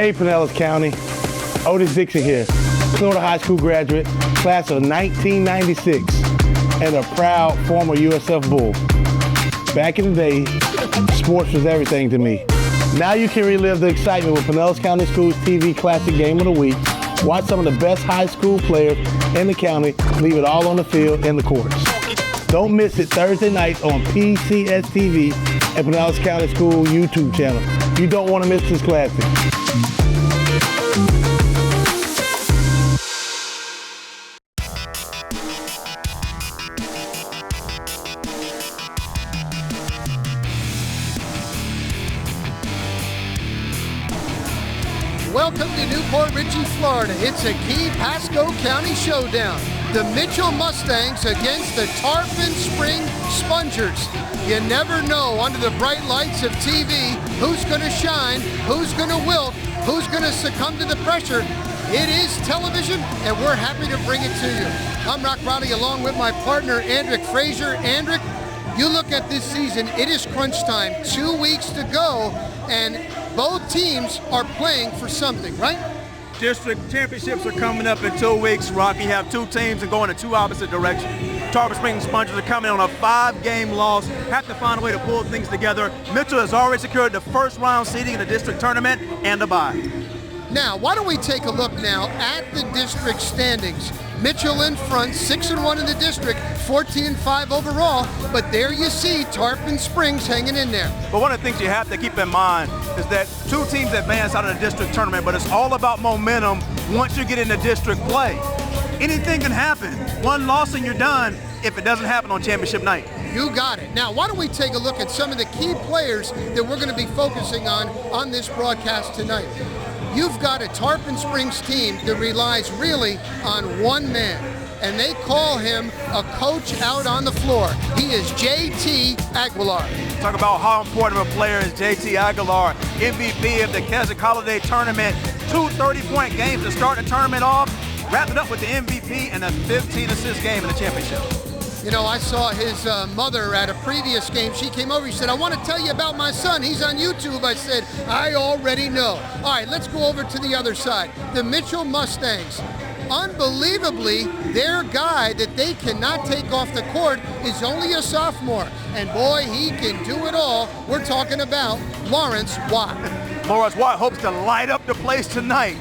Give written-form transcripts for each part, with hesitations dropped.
Hey, Pinellas County. Otis Dixon here, Florida high school graduate, class of 1996, and a proud former USF Bull. Back in the day, sports was everything to me. Now you can relive the excitement with Pinellas County Schools TV Classic Game of the Week. Watch some of the best high school players in the county leave it all on the field and the courts. Don't miss it Thursday night on PCS TV and Pinellas County School YouTube channel. You don't want to miss this classic. Welcome to Newport Richey, Florida. It's a key Pasco County showdown. The Mitchell Mustangs against the Tarpon Springs Spongers. You never know under the bright lights of TV who's going to shine, who's going to wilt, who's going to succumb to the pressure. It is television, and we're happy to bring it to you. I'm Rock Riley along with my partner, Andrick Frazier. Andrick, you look at this season, it is crunch time. 2 weeks to go, and both teams are playing for something, right? District championships are coming up in 2 weeks, Rock. You have two teams and going in two opposite directions. Tarpon Springs Spongers are coming on a 5-game loss, have to find a way to pull things together. Mitchell has already secured the first round seeding in the district tournament and a bye. Now, why don't we take a look now at the district standings. Mitchell in front, 6-1 in the district, 14-5 overall, but there you see Tarpon Springs hanging in there. But one of the things you have to keep in mind is that two teams advance out of the district tournament, but it's all about momentum once you get into district play. Anything can happen. One loss and you're done if it doesn't happen on championship night. You got it. Now, why don't we take a look at some of the key players that we're going to be focusing on this broadcast tonight. You've got a Tarpon Springs team that relies really on one man, and they call him a coach out on the floor. He is JT Aguilar. Talk about how important of a player is JT Aguilar, MVP of the Keswick Holiday Tournament. 2 30-point games to start the tournament off, wrapped it up with the MVP and a 15-assist game in the championship. You know, I saw his mother at a previous game. She came over, she said, I want to tell you about my son. He's on YouTube. I said, I already know. All right, let's go over to the other side. The Mitchell Mustangs. Unbelievably, their guy that they cannot take off the court is only a sophomore. And boy, he can do it all. We're talking about Lawrence Watt. Lawrence Watt hopes to light up the place tonight.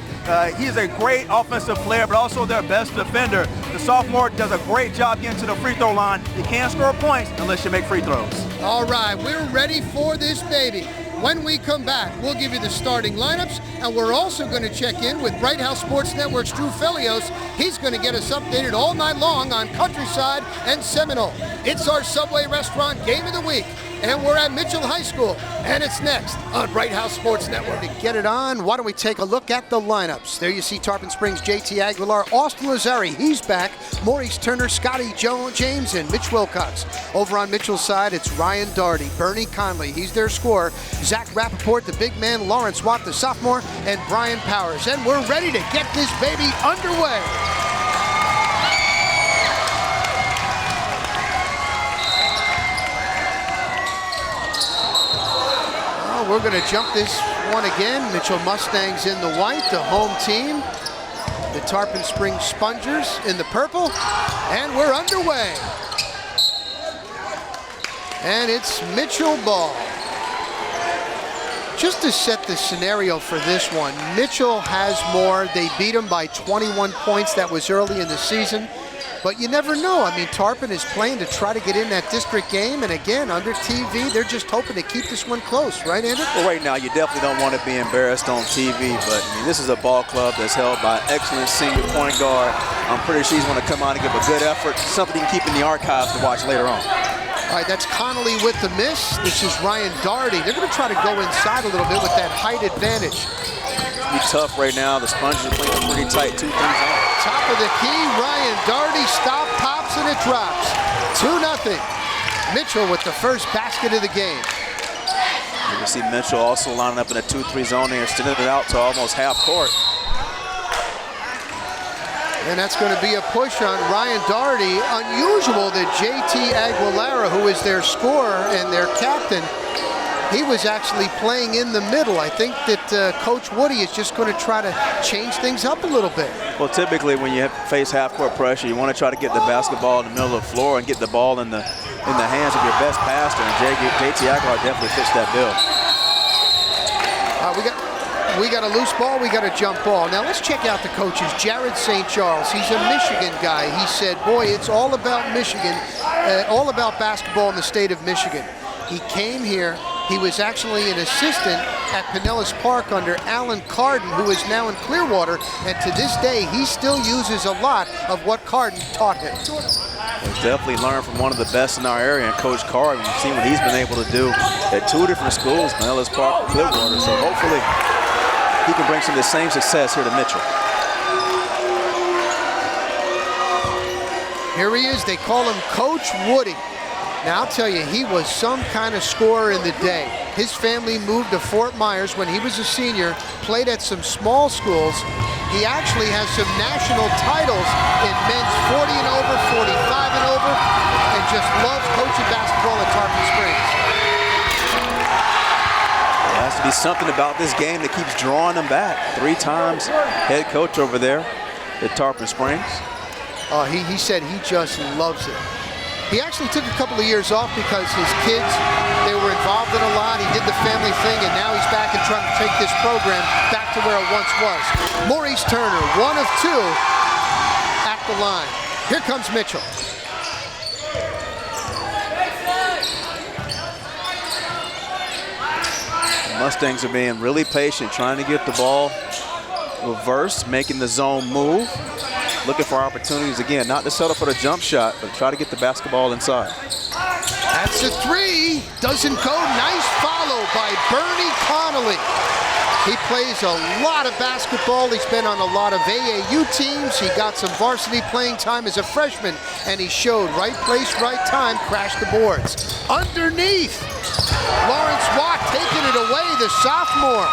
He's a great offensive player, but also their best defender. The sophomore does a great job getting to the free throw line. You can't score points unless you make free throws. All right, we're ready for this baby. When we come back, we'll give you the starting lineups, and we're also going to check in with Bright House Sports Network's Drew Felios. He's going to get us updated all night long on Countryside and Seminole. It's our Subway Restaurant Game of the Week, and we're at Mitchell High School, and it's next on Bright House Sports Network. To get it on, why don't we take a look at the lineups. There you see Tarpon Springs, JT Aguilar, Austin Lazari, he's back, Maurice Turner, Scotty James, and Mitch Wilcox. Over on Mitchell's side, it's Ryan Daugherty, Bernie Conley, he's their scorer, Zach Rappaport, the big man, Lawrence Watt, the sophomore, and Brian Powers. And we're ready to get this baby underway. We're going to jump this one again. Mitchell Mustangs in the white, the home team. The Tarpon Springs Spongers in the purple. And we're underway. And it's Mitchell ball. Just to set the scenario for this one, Mitchell has more. They beat him by 21 points. That was early in the season. But you never know. I mean, Tarpon is playing to try to get in that district game. And again, under TV, they're just hoping to keep this one close, right, Andrew? Well, right now, you definitely don't want to be embarrassed on TV. But, I mean, this is a ball club that's held by an excellent senior point guard. I'm pretty sure he's going to come out and give a good effort, something you can keep in the archives to watch later on. All right, that's Connolly with the miss. This is Ryan Daugherty. They're going to try to go inside a little bit with that height advantage. Be tough right now. The Spongers are playing pretty tight, 2 3 zone. Top of the key, Ryan Daugherty, stop, pops, and it drops. 2-0. Mitchell with the first basket of the game. You can see Mitchell also lining up in a 2-3 zone there, extending it out to almost half court. And that's going to be a push on Ryan Daugherty. Unusual that JT Aguilera, who is their scorer and their captain, he was actually playing in the middle. I think that Coach Woody is just going to try to change things up a little bit. Well, typically when you face half-court pressure, you want to try to get the basketball in the middle of the floor and get the ball in the hands of your best passer, and JT Aguilar definitely fits that bill. We got a loose ball, we got a jump ball. Now let's check out the coaches. Jared St. Charles, he's a Michigan guy. He said, boy, it's all about Michigan, all about basketball in the state of Michigan. He came here, he was actually an assistant at Pinellas Park under Alan Carden, who is now in Clearwater, and to this day, he still uses a lot of what Carden taught him. He's definitely learned from one of the best in our area, and Coach Carden. We've seen what he's been able to do at 2 different schools, Pinellas Park and Clearwater, so hopefully he can bring some of the same success here to Mitchell. Here he is, they call him Coach Woody. Now, I'll tell you, he was some kind of scorer in the day. His family moved to Fort Myers when he was a senior, played at some small schools. He actually has some national titles in men's 40 and over, 45 and over, and just loves coaching basketball at Tarpon Springs. There has to be something about this game that keeps drawing him back. 3 times head coach over there at Tarpon Springs. He said he just loves it. He actually took a couple of years off because his kids, they were involved in a lot. He did the family thing, and now he's back and trying to take this program back to where it once was. Maurice Turner, 1 of 2 at the line. Here comes Mitchell. The Mustangs are being really patient, trying to get the ball reversed, making the zone move. Looking for opportunities again, not to settle for the jump shot, but try to get the basketball inside. That's a 3. Doesn't go. Nice follow by Bernie Connolly. He plays a lot of basketball. He's been on a lot of AAU teams. He got some varsity playing time as a freshman, and he showed right place, right time, crashed the boards. Underneath, Lawrence Watt taking it away, the sophomore.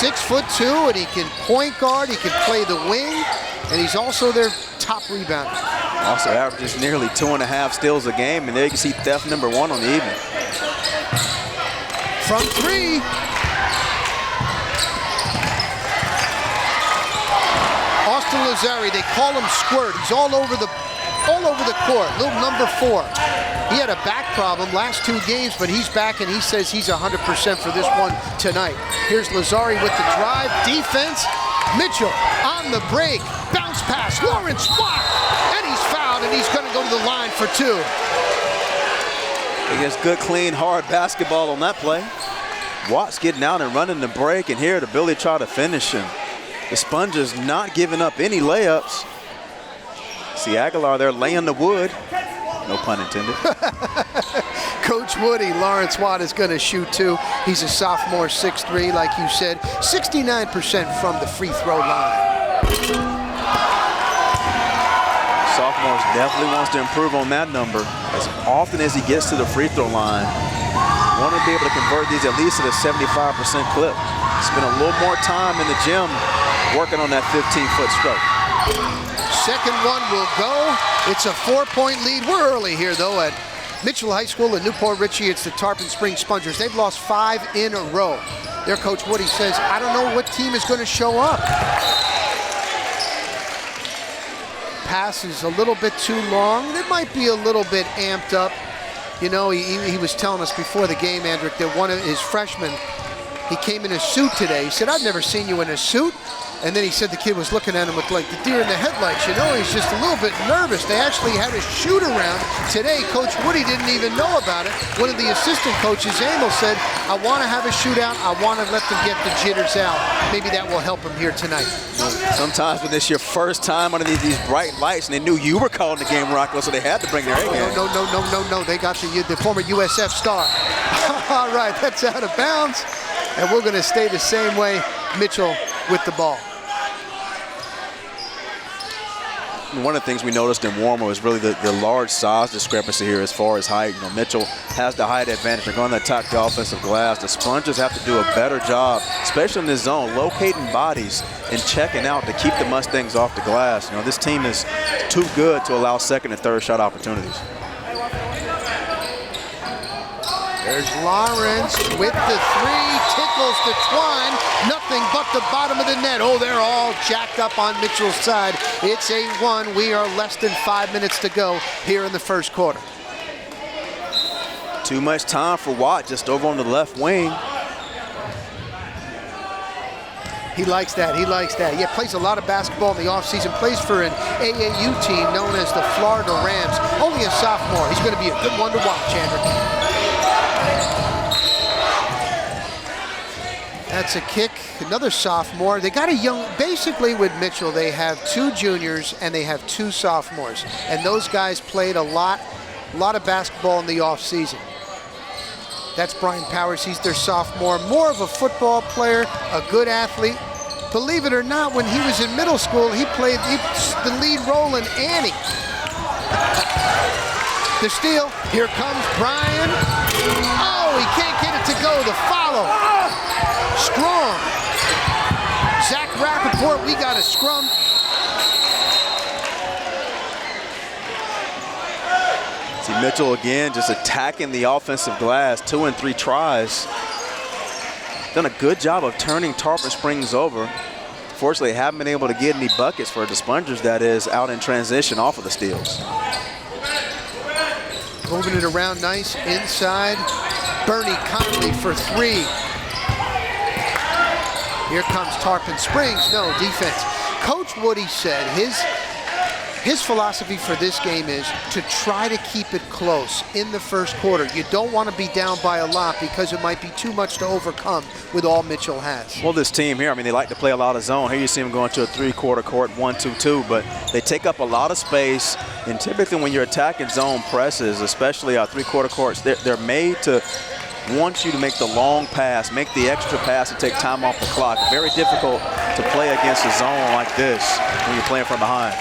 6'2", and he can point guard, he can play the wing, and he's also their top rebounder. Also averages nearly 2.5 steals a game, and there you can see theft number 1 on the evening. From 3. Austin Lazari, they call him Squirt. He's all over the court, little number 4. He had a back problem last 2 games, but he's back, and he says he's 100% for this one tonight. Here's Lazari with the drive, defense. Mitchell on the break, bounce pass, Lawrence Watt, and he's fouled, and he's going to go to the line for 2. He gets good, clean, hard basketball on that play. Watt's getting out and running the break, and here to Billy try to finish him. The Sponges not giving up any layups. See Aguilar there laying the wood. No pun intended. Coach Woody, Lawrence Watt is going to shoot 2. He's a sophomore, 6'3", like you said. 69% from the free throw line. Sophomore definitely wants to improve on that number. As often as he gets to the free throw line, want to be able to convert these at least at a 75% clip. Spend a little more time in the gym working on that 15-foot stroke. Second one will go. It's a 4-point lead. We're early here, though, at Mitchell High School in Newport Richey. It's the Tarpon Springs Spongers. They've lost 5 in a row. Their coach Woody says, I don't know what team is going to show up. Pass is a little bit too long. It might be a little bit amped up. You know, he was telling us before the game, Andrick, that one of his freshmen, he came in a suit today. He said, I've never seen you in a suit. And then he said the kid was looking at him with like the deer in the headlights, you know, he's just a little bit nervous. They actually had a shoot around today. Coach Woody didn't even know about it. One of the assistant coaches, Emil, said, I want to have a shootout. I want to let them get the jitters out. Maybe that will help him here tonight. Sometimes when it's your first time under these bright lights and they knew you were calling the game, Rocco, so they had to bring their A game. No. They got the former USF star. All right, that's out of bounds. And we're going to stay the same way. Mitchell with the ball. One of the things we noticed in Warmer was really the large size discrepancy here as far as height. You know, Mitchell has the height advantage. They're going to attack the offensive glass. The Spongers have to do a better job, especially in this zone, locating bodies and checking out to keep the Mustangs off the glass. You know, this team is too good to allow second and third shot opportunities. There's Lawrence with the three, tickles to Twine, nothing but the bottom of the net. Oh, they're all jacked up on Mitchell's side. It's 8-1. We are less than 5 minutes to go here in the first quarter. Too much time for Watt just over on the left wing. He likes that. He likes that. Yeah, plays a lot of basketball in the offseason. Plays for an AAU team known as the Florida Rams. Only a sophomore. He's going to be a good one to watch, Andrew. That's a kick. Another sophomore. They got a young, basically with Mitchell, they have 2 juniors and they have 2 sophomores. And those guys played a lot of basketball in the offseason. That's Brian Powers. He's their sophomore. More of a football player, a good athlete. Believe it or not, when he was in middle school, he played the lead role in Annie. The steal. Here comes Brian. Oh, he can't get it to go. The follow. Strong. Zach Rappaport, we got a scrum. See Mitchell again just attacking the offensive glass, 2 and 3 tries. Done a good job of turning Tarpon Springs over. Fortunately, haven't been able to get any buckets for the Spongers, that is, out in transition off of the steals. Moving it around nice inside. Bernie Conley for 3. Here comes Tarpon Springs. No defense. Coach Woody said his philosophy for this game is to try to keep it close in the first quarter. You don't want to be down by a lot because it might be too much to overcome with all Mitchell has. Well, this team here, I mean, they like to play a lot of zone. Here you see them going to a 3-quarter court, 1-2-2, but they take up a lot of space. And typically when you're attacking zone presses, especially our 3-quarter courts, they're made to want you to make the long pass, make the extra pass and take time off the clock. Very difficult to play against a zone like this when you're playing from behind.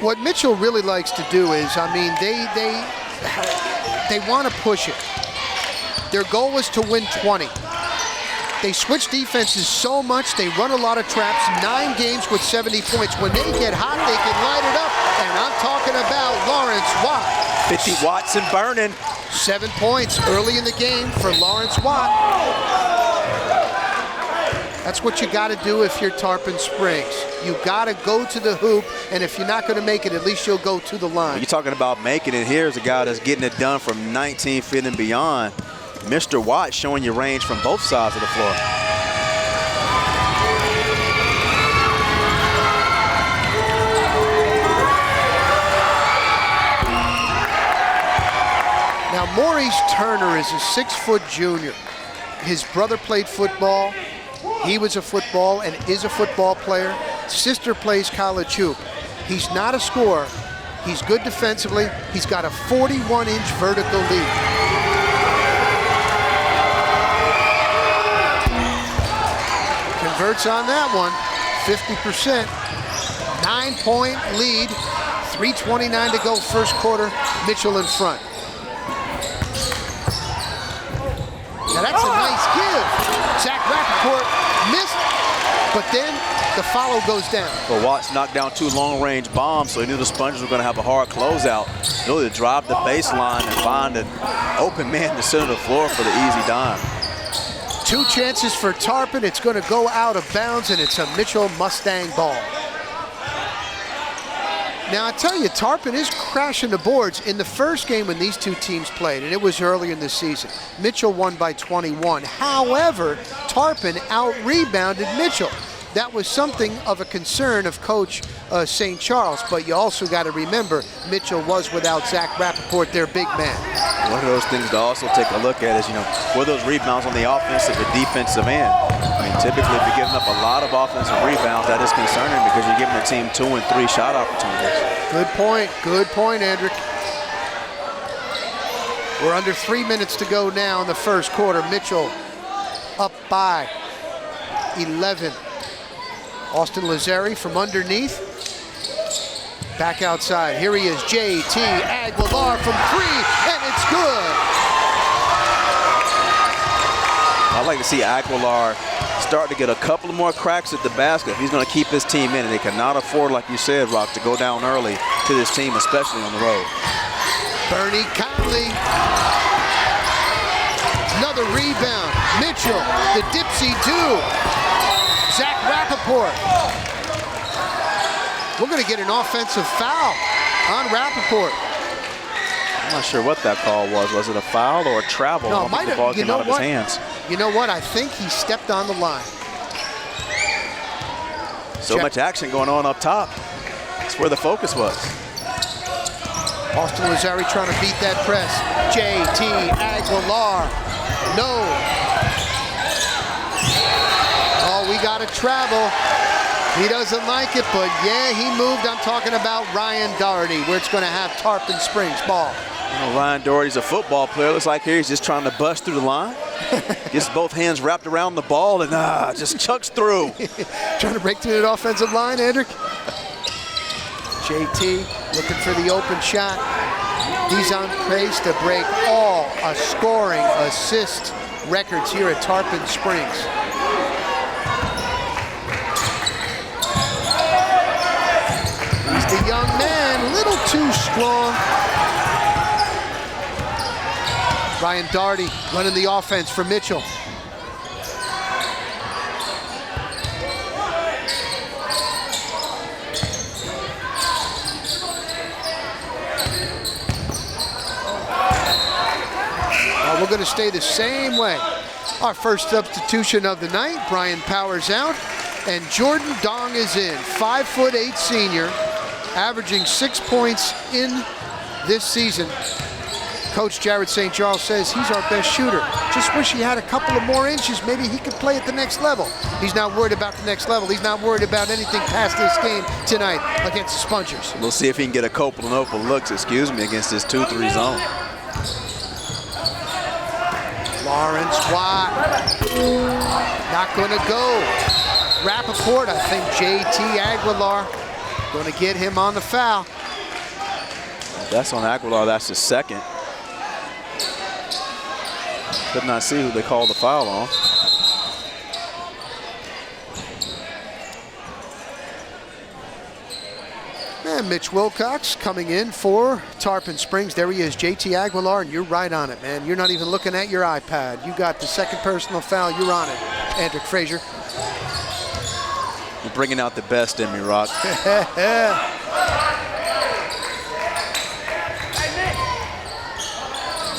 What Mitchell really likes to do is, I mean, they want to push it. Their goal is to win 20. They switch defenses so much, they run a lot of traps, 9 games with 70 points. When they get hot, they can light it up, and I'm talking about Lawrence Watt. 50 watts and burning. 7 points early in the game for Lawrence Watt. That's what you got to do if you're Tarpon Springs. You got to go to the hoop, and if you're not going to make it, at least you'll go to the line. You're talking about making it. Here's a guy that's getting it done from 19 feet and beyond. Mr. Watt showing you range from both sides of the floor. Now, Maurice Turner is a 6-foot junior. His brother played football. He was a football and is a football player. Sister plays college hoop. He's not a scorer. He's good defensively. He's got a 41-inch vertical lead. Converts on that one, 50%. 9-point lead, 3:29 to go first quarter. Mitchell in front. Now that's a nice give. Zach Rappaport missed, but then the follow goes down. Well, Watts knocked down 2 long-range bombs, so he knew the Spongers were going to have a hard closeout. Really to drive the baseline and find an open man to center the floor for the easy dime. 2 chances for Tarpon. It's going to go out of bounds, and it's a Mitchell Mustang ball. Now, I tell you, Tarpon is crashing the boards. In the first game when these 2 teams played, and it was earlier in the season, Mitchell won by 21. However, Tarpon out-rebounded Mitchell. That was something of a concern of Coach St. Charles, but you also got to remember Mitchell was without Zach Rappaport, their big man. One of those things to also take a look at is, were those rebounds on the offensive or defensive end? I mean, typically if you're giving up a lot of offensive rebounds, that is concerning because you're giving the team 2 and 3 shot opportunities. Good point, Andrew. We're under 3 minutes to go now in the first quarter. Mitchell up by 11. Austin Lazzari from underneath. Back outside. Here he is, J.T. Aguilar from 3, and it's good. I'd like to see Aguilar start to get a couple more cracks at the basket if he's going to keep his team in, and they cannot afford, like you said, Rock, to go down early to this team, especially on the road. Bernie Conley. Another rebound. Mitchell, the dipsy-do. Zach Rappaport. We're going to get an offensive foul on Rappaport. I'm not sure what that call was. Was it a foul or a travel? No, I don't think the ball came out of his hands. You know what? I think he stepped on the line. So much action going on up top. That's where the focus was. Austin Lazari trying to beat that press. J.T. Aguilar. No. Oh, we got to travel. He doesn't like it, but yeah, he moved. I'm talking about Ryan Doherty, where it's going to have Tarpon Springs ball. You know, Ryan Doherty's a football player. Looks like here he's just trying to bust through the line. Gets both hands wrapped around the ball and just chucks through. Trying to break through that offensive line, Hendrick. JT looking for the open shot. He's on pace to break all scoring assist records here at Tarpon Springs. He's the young man, a little too strong. Ryan Doherty running the offense for Mitchell. We're going to stay the same way. Our first substitution of the night, Brian Powers out, and Jordan Dong is in. 5'8" senior, averaging 6 points in this season. Coach Jared St. Charles says he's our best shooter. Just wish he had a couple of more inches. Maybe he could play at the next level. He's not worried about the next level. He's not worried about anything past this game tonight against the Spongers. We'll see if he can get a couple of open looks, against this 2-3 zone. Lawrence Watt, not going to go. Rappaport, I think J.T. Aguilar going to get him on the foul. That's on Aguilar, that's his second. Could not see who they called the foul on. And Mitch Wilcox coming in for Tarpon Springs. There he is, J.T. Aguilar, and you're right on it, man. You're not even looking at your iPad. You got the second personal foul. You're on it, Andrick Frazier. You're bringing out the best in me, Rock.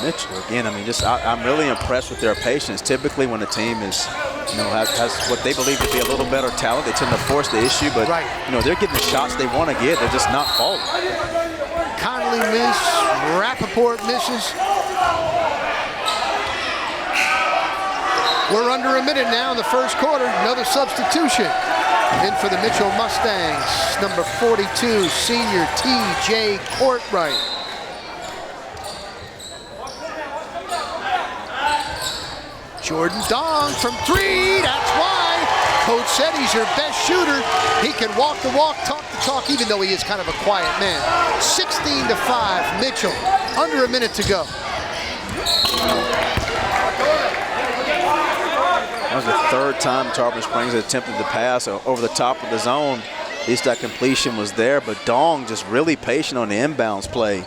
Mitchell, again, I mean, I'm really impressed with their patience. Typically when a team is, has what they believe to be a little better talent, they tend to force the issue, but, they're getting the shots they want to get. They're just not falling. Connolly missed, Rappaport misses. We're under a minute now in the first quarter. Another substitution. In for the Mitchell Mustangs, number 42, senior T.J. Courtright. Jordan Dong from three, that's why. Coach said he's your best shooter. He can walk the walk, talk the talk, even though he is kind of a quiet man. 16-5, Mitchell, under a minute to go. That was the third time Tarpon Springs had attempted to pass over the top of the zone. At least that completion was there, but Dong just really patient on the inbounds play.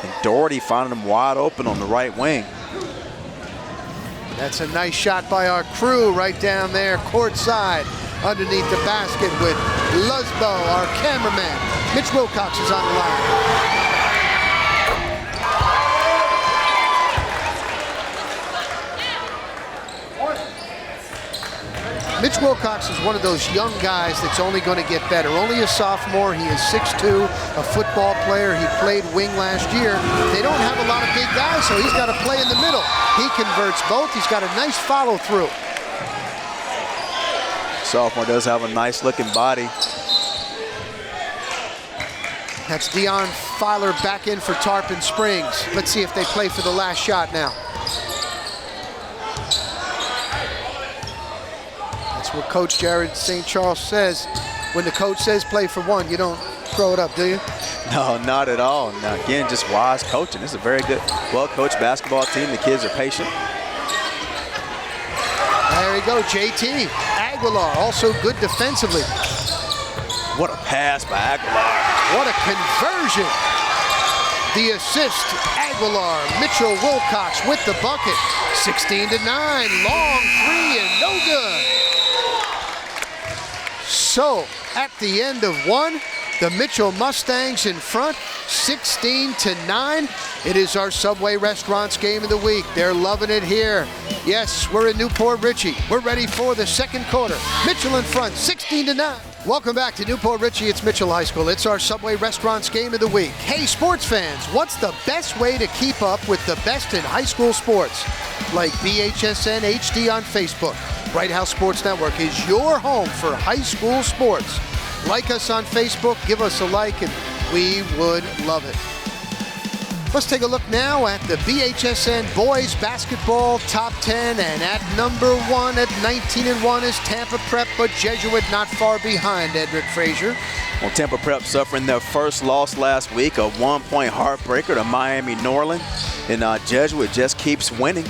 And Doherty finding him wide open on the right wing. That's a nice shot by our crew right down there, courtside, underneath the basket with Luzbo, our cameraman. Mitch Wilcox is on the line. Mitch Wilcox is one of those young guys that's only going to get better. Only a sophomore. He is 6'2", a football player. He played wing last year. They don't have a lot of big guys, so he's got to play in the middle. He converts both. He's got a nice follow-through. Sophomore does have a nice-looking body. That's Dion Filer back in for Tarpon Springs. Let's see if they play for the last shot now. That's what Coach Jared St. Charles says. When the coach says play for one, you don't throw it up, do you? No, not at all. Now, again, just wise coaching. This is a very good, well-coached basketball team. The kids are patient. There we go, J.T. Aguilar, also good defensively. What a pass by Aguilar. What a conversion. The assist, Aguilar. Mitchell Wilcox with the bucket. 16-9, long three and no good. So, at the end of one, the Mitchell Mustangs in front, 16-9. It is our Subway Restaurants game of the week. They're loving it here. Yes, we're in Newport Richey. We're ready for the second quarter. Mitchell in front, 16-9. Welcome back to Newport Richey. It's Mitchell High School. It's our Subway Restaurants game of the week. Hey, sports fans, what's the best way to keep up with the best in high school sports? Like BHSN HD on Facebook. Bright House Sports Network is your home for high school sports. Like us on Facebook, give us a like, and we would love it. Let's take a look now at the BHSN Boys Basketball Top 10, and at number 1 at 19-1 is Tampa Prep, but Jesuit not far behind, Edric Frazier. Well, Tampa Prep suffering their first loss last week, a 1-point heartbreaker to Miami Norland, and Jesuit just keeps winning.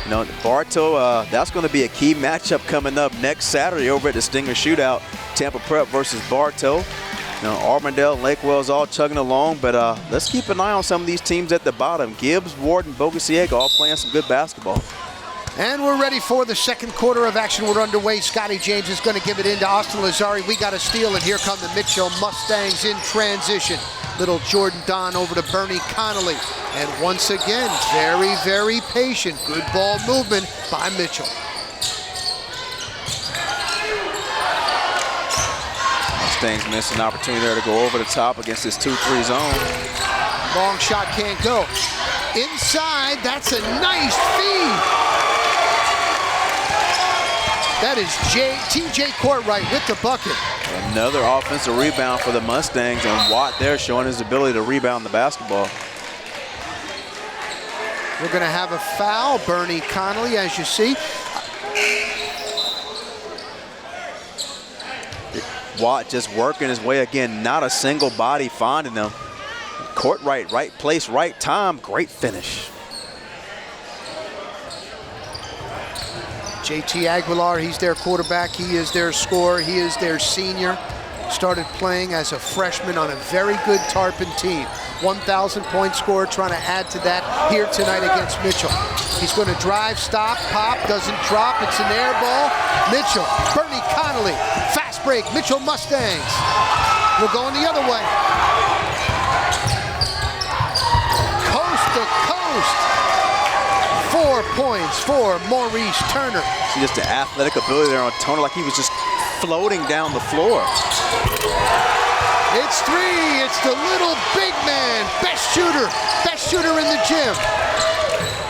You know, Bartow, that's going to be a key matchup coming up next Saturday over at the Stinger Shootout. Tampa Prep versus Bartow. You know, Auburndale and Lakewell's all chugging along, but let's keep an eye on some of these teams at the bottom. Gibbs, Ward, and Bogusiega all playing some good basketball. And we're ready for the second quarter of action. We're underway. Scotty James is going to give it into Austin Lazari. We got a steal, and here come the Mitchell Mustangs in transition. Little Jordan Don over to Bernie Connolly. And once again, very, very patient. Good ball movement by Mitchell. Mustangs missed an opportunity there to go over the top against this 2-3 zone. Long shot can't go. Inside, that's a nice feed. That is TJ Courtright with the bucket. Another offensive rebound for the Mustangs, and Watt there showing his ability to rebound the basketball. We're going to have a foul. Bernie Connolly, as you see. Watt just working his way again, not a single body finding him. Courtright, right place, right time, great finish. JT Aguilar, he's their quarterback, he is their scorer, he is their senior. Started playing as a freshman on a very good Tarpon team. 1,000-point scorer, trying to add to that here tonight against Mitchell. He's going to drive, stop, pop, doesn't drop, it's an air ball. Mitchell, Bernie Connolly, fast break, Mitchell Mustangs. We're going the other way. Coast to coast. 4 points for Maurice Turner. See just the athletic ability there on Turner, like he was just floating down the floor. It's three, it's the little big man, best shooter in the gym.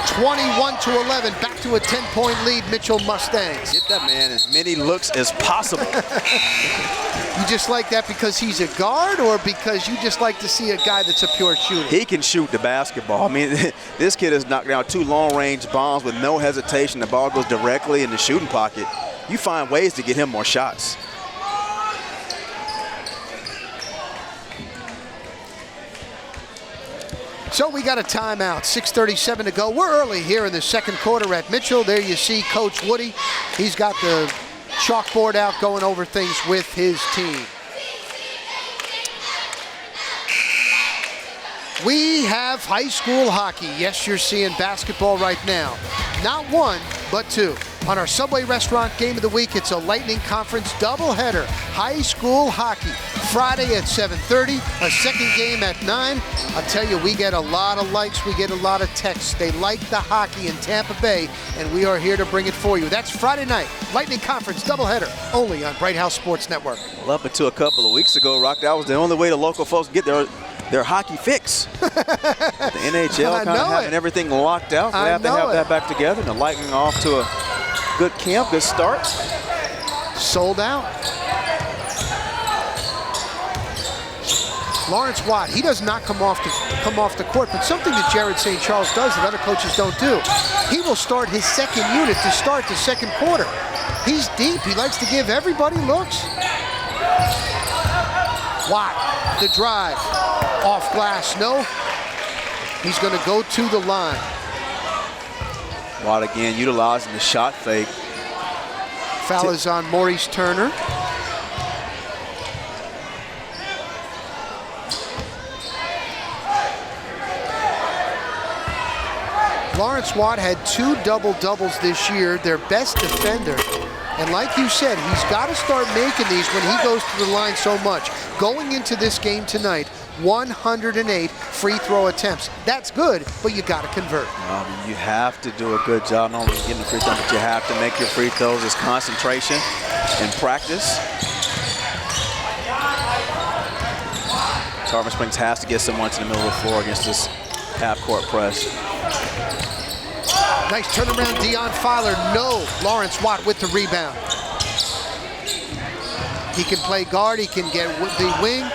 21-11, back to a 10-point lead, Mitchell Mustangs. Get that man as many looks as possible. You just like that because he's a guard, or because you just like to see a guy that's a pure shooter? He can shoot the basketball. I mean, this kid has knocked down 2 long-range bombs with no hesitation. The ball goes directly in the shooting pocket. You find ways to get him more shots. So we got a timeout, 6:37 to go. We're early here in the second quarter at Mitchell. There you see Coach Woody. He's got the chalkboard out going over things with his team. We have high school hockey. Yes, you're seeing basketball right now. Not one, but two. On our Subway Restaurant Game of the Week, it's a Lightning Conference doubleheader. High school hockey. Friday at 7:30, a second game at 9. I'll tell you, we get a lot of likes, we get a lot of texts. They like the hockey in Tampa Bay, and we are here to bring it for you. That's Friday night, Lightning Conference doubleheader, only on Bright House Sports Network. Well, up until a couple of weeks ago, Rock, that was the only way the local folks get their hockey fix. The NHL kind of having everything locked out. Glad to have that back together. And the Lightning off to a good camp, good start. Sold out. Lawrence Watt, he does not come off the court, but something that Jared St. Charles does that other coaches don't do. He will start his second unit to start the second quarter. He's deep. He likes to give everybody looks. Watt, the drive. Off glass, no. He's going to go to the line. Watt again utilizing the shot fake. Foul is on Maurice Turner. Lawrence Watt had 2 double-doubles this year, their best defender. And like you said, he's got to start making these when he goes to the line so much. Going into this game tonight, 108 free throw attempts. That's good, but you got to convert. You have to do a good job not only getting the free throw, but you have to make your free throws. It's concentration and practice. Tarpon Springs has to get someone to the middle of the floor against this half-court press. Nice turnaround, Deion Filer. No, Lawrence Watt with the rebound. He can play guard, he can get the wing.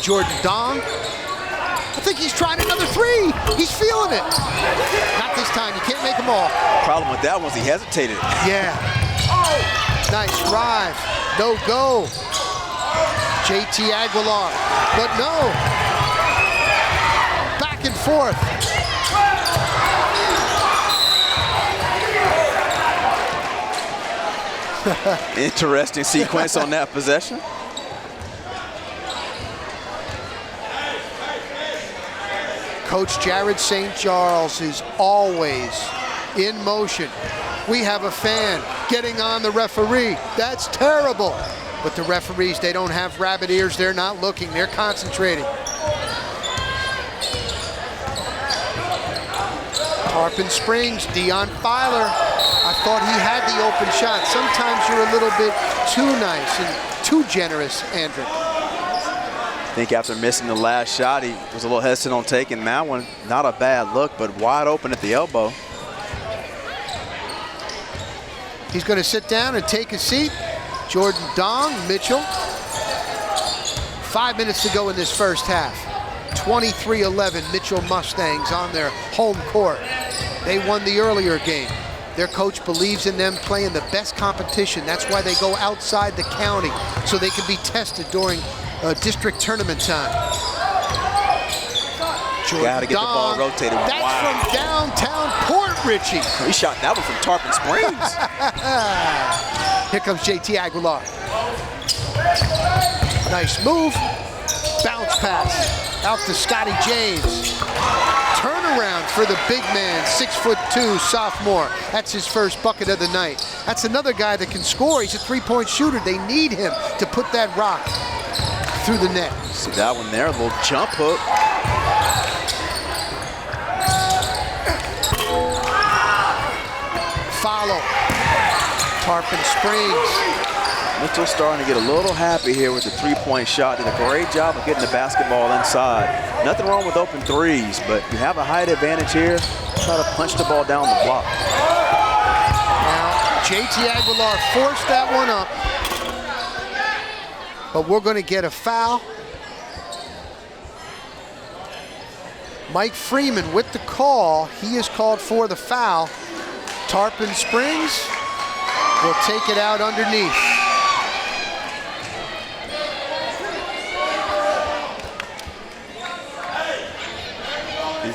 Jordan Dong. I think he's trying another 3. He's feeling it. Not this time, you can't make them all. Problem with that was he hesitated. Yeah. Nice drive. No go. JT Aguilar. But no. Back and forth. Interesting sequence on that possession. Coach Jared St. Charles is always in motion. We have a fan getting on the referee. That's terrible. But the referees, they don't have rabbit ears. They're not looking. They're concentrating. Tarpon Springs, Deion Filer. I thought he had the open shot. Sometimes you're a little bit too nice and too generous, Andrew. I think after missing the last shot, he was a little hesitant on taking that one. Not a bad look, but wide open at the elbow. He's going to sit down and take a seat. Jordan Dong, Mitchell. 5 minutes to go in this first half. 23-11, Mitchell Mustangs on their home court. They won the earlier game. Their coach believes in them playing the best competition. That's why they go outside the county, so they can be tested during district tournament time. Got to get the ball rotated. That's from downtown Port Richey. He shot that one from Tarpon Springs. Here comes JT Aguilar. Nice move. Bounce pass out to Scotty James. Turnaround for the big man, 6'2", sophomore. That's his first bucket of the night. That's another guy that can score. He's a three-point shooter. They need him to put that rock through the net. See that one there, a little jump hook. Follow. Tarpon Springs. Mitchell starting to get a little happy here with the three-point shot. Did a great job of getting the basketball inside. Nothing wrong with open threes, but you have a height advantage here. Try to punch the ball down the block. Now, JT Aguilar forced that one up. But we're going to get a foul. Mike Freeman with the call. He is called for the foul. Tarpon Springs will take it out underneath.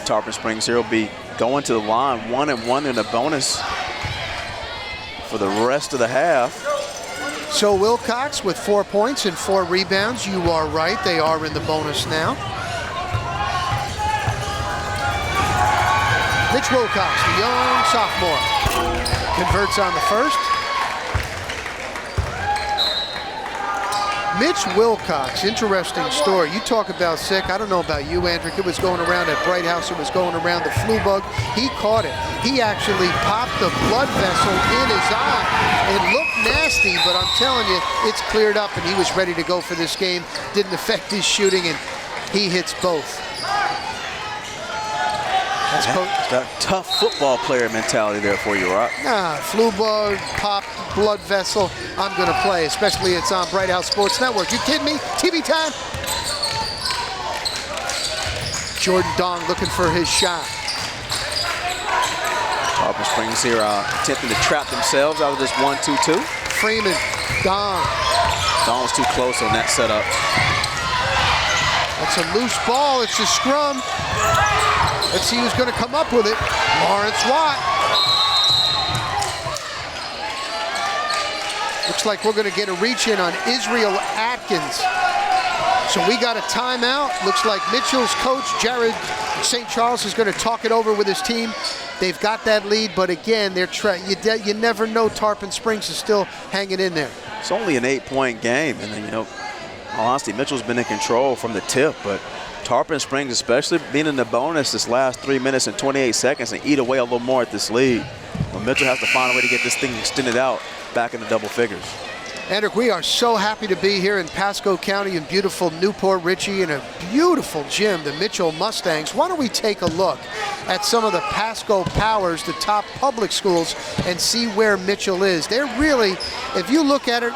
Tarpon Springs here will be going to the line 1-1 in a bonus for the rest of the half. So Wilcox with 4 points and 4 rebounds. You are right, they are in the bonus now. Mitch Wilcox, the young sophomore, converts on the first. Mitch Wilcox, interesting story. You talk about sick. I don't know about you, Andrew. It was going around at Bright House. It was going around the flu bug. He caught it. He actually popped the blood vessel in his eye. It looked nasty, but I'm telling you, it's cleared up, and he was ready to go for this game. Didn't affect his shooting, and he hits both. That's that tough football player mentality there for you, Rock. Nah, flu bug, pop, blood vessel. I'm going to play, especially it's on Bright House Sports Network. You kidding me? TV time. Jordan Dong looking for his shot. Tarpon Springs here attempting to trap themselves out of this 1-2-2. Freeman, Dong. Dong's too close on that setup. That's a loose ball. It's a scrum. Let's see who's going to come up with it. Lawrence Watt. Looks like we're going to get a reach in on Israel Atkins. So we got a timeout. Looks like Mitchell's coach, Jared St. Charles, is going to talk it over with his team. They've got that lead, but again, you never know. Tarpon Springs is still hanging in there. It's only an 8-point game, and then, honestly, Mitchell's been in control from the tip, but Tarpon Springs, especially being in the bonus this last 3 minutes and 28 seconds and eat away a little more at this lead. Well, Mitchell has to find a way to get this thing extended out back into double figures. Andrick, we are so happy to be here in Pasco County in beautiful Newport Richey in a beautiful gym, the Mitchell Mustangs. Why don't we take a look at some of the Pasco Powers, the top public schools, and see where Mitchell is. They're really, if you look at it,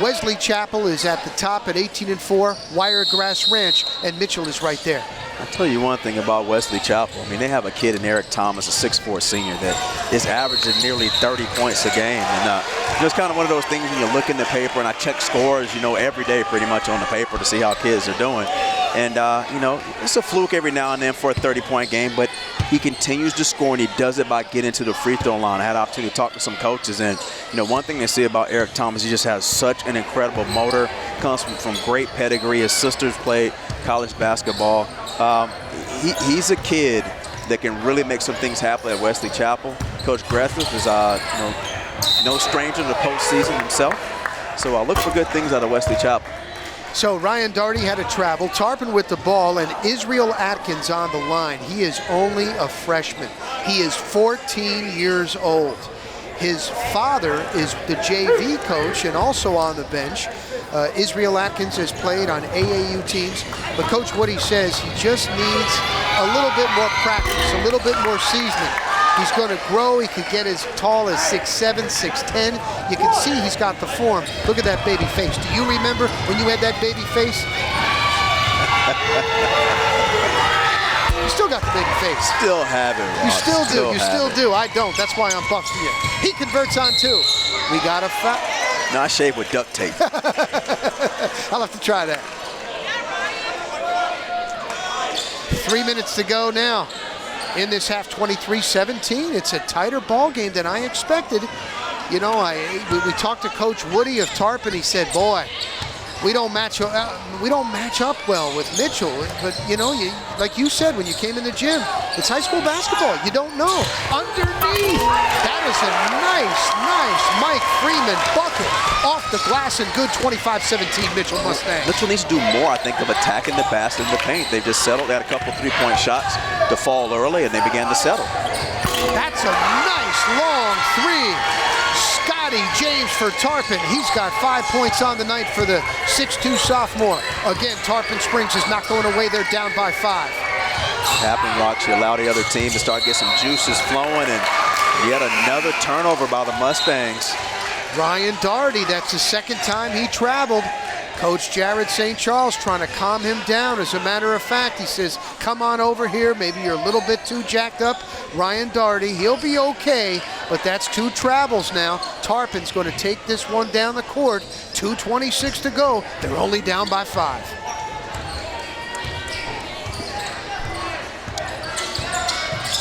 Wesley Chapel is at the top at 18-4, Wiregrass Ranch, and Mitchell is right there. I'll tell you one thing about Wesley Chapel. I mean, they have a kid in Eric Thomas, a 6'4" senior, that is averaging nearly 30 points a game. And it's kind of one of those things when you look in the paper, and I check scores, every day pretty much on the paper to see how kids are doing. And, it's a fluke every now and then for a 30-point game, but he continues to score, and he does it by getting to the free throw line. I had an opportunity to talk to some coaches, and, one thing they say about Eric Thomas, he just has such an incredible motor, comes from great pedigree. His sisters played college basketball. He's a kid that can really make some things happen at Wesley Chapel. Coach Gretheth is, no stranger to the postseason himself. So look for good things out of Wesley Chapel. So Ryan Daugherty had to travel. Tarpon with the ball, and Israel Atkins on the line. He is only a freshman. He is 14 years old. His father is the JV coach and also on the bench. Israel Atkins has played on AAU teams, but Coach Woody says he just needs a little bit more practice, a little bit more seasoning. He's going to grow. He could get as tall as 6'7", 6'10". You can see he's got the form. Look at that baby face. Do you remember when you had that baby face? You still got the baby face. Still have it, Ross. You still do. You still it. do. I don't. That's why I'm busting you. He converts on two. We got a foul. No, I shave with duct tape. I'll have to try that. 3 minutes to go now in this half, 23-17. It's a tighter ball game than I expected. We talked to Coach Woody of Tarpon. He said, boy, we don't match up well with Mitchell. But, like you said when you came in the gym, it's high school basketball. You don't know. Underneath, that is a nice Mike Freeman bucket off the glass, and good 25-17 Mitchell Mustangs. Mitchell needs to do more, I think, of attacking the basket in the paint. They've just settled. They had a couple three-point shots to fall early, and they began to settle. That's a nice long three. Scotty James for Tarpon. He's got 5 points on the night for the 6'2" sophomore. Again, Tarpon Springs is not going away. They're down by 5. Happened, Rox. You allow the other team to start getting some juices flowing, and yet another turnover by the Mustangs. Ryan Daugherty, that's the second time he traveled. Coach Jared St. Charles trying to calm him down. As a matter of fact, he says, come on over here. Maybe you're a little bit too jacked up. Ryan Daugherty, he'll be okay, but that's 2 travels now. Tarpon's going to take this one down the court. 2:26 to go. They're only down by 5.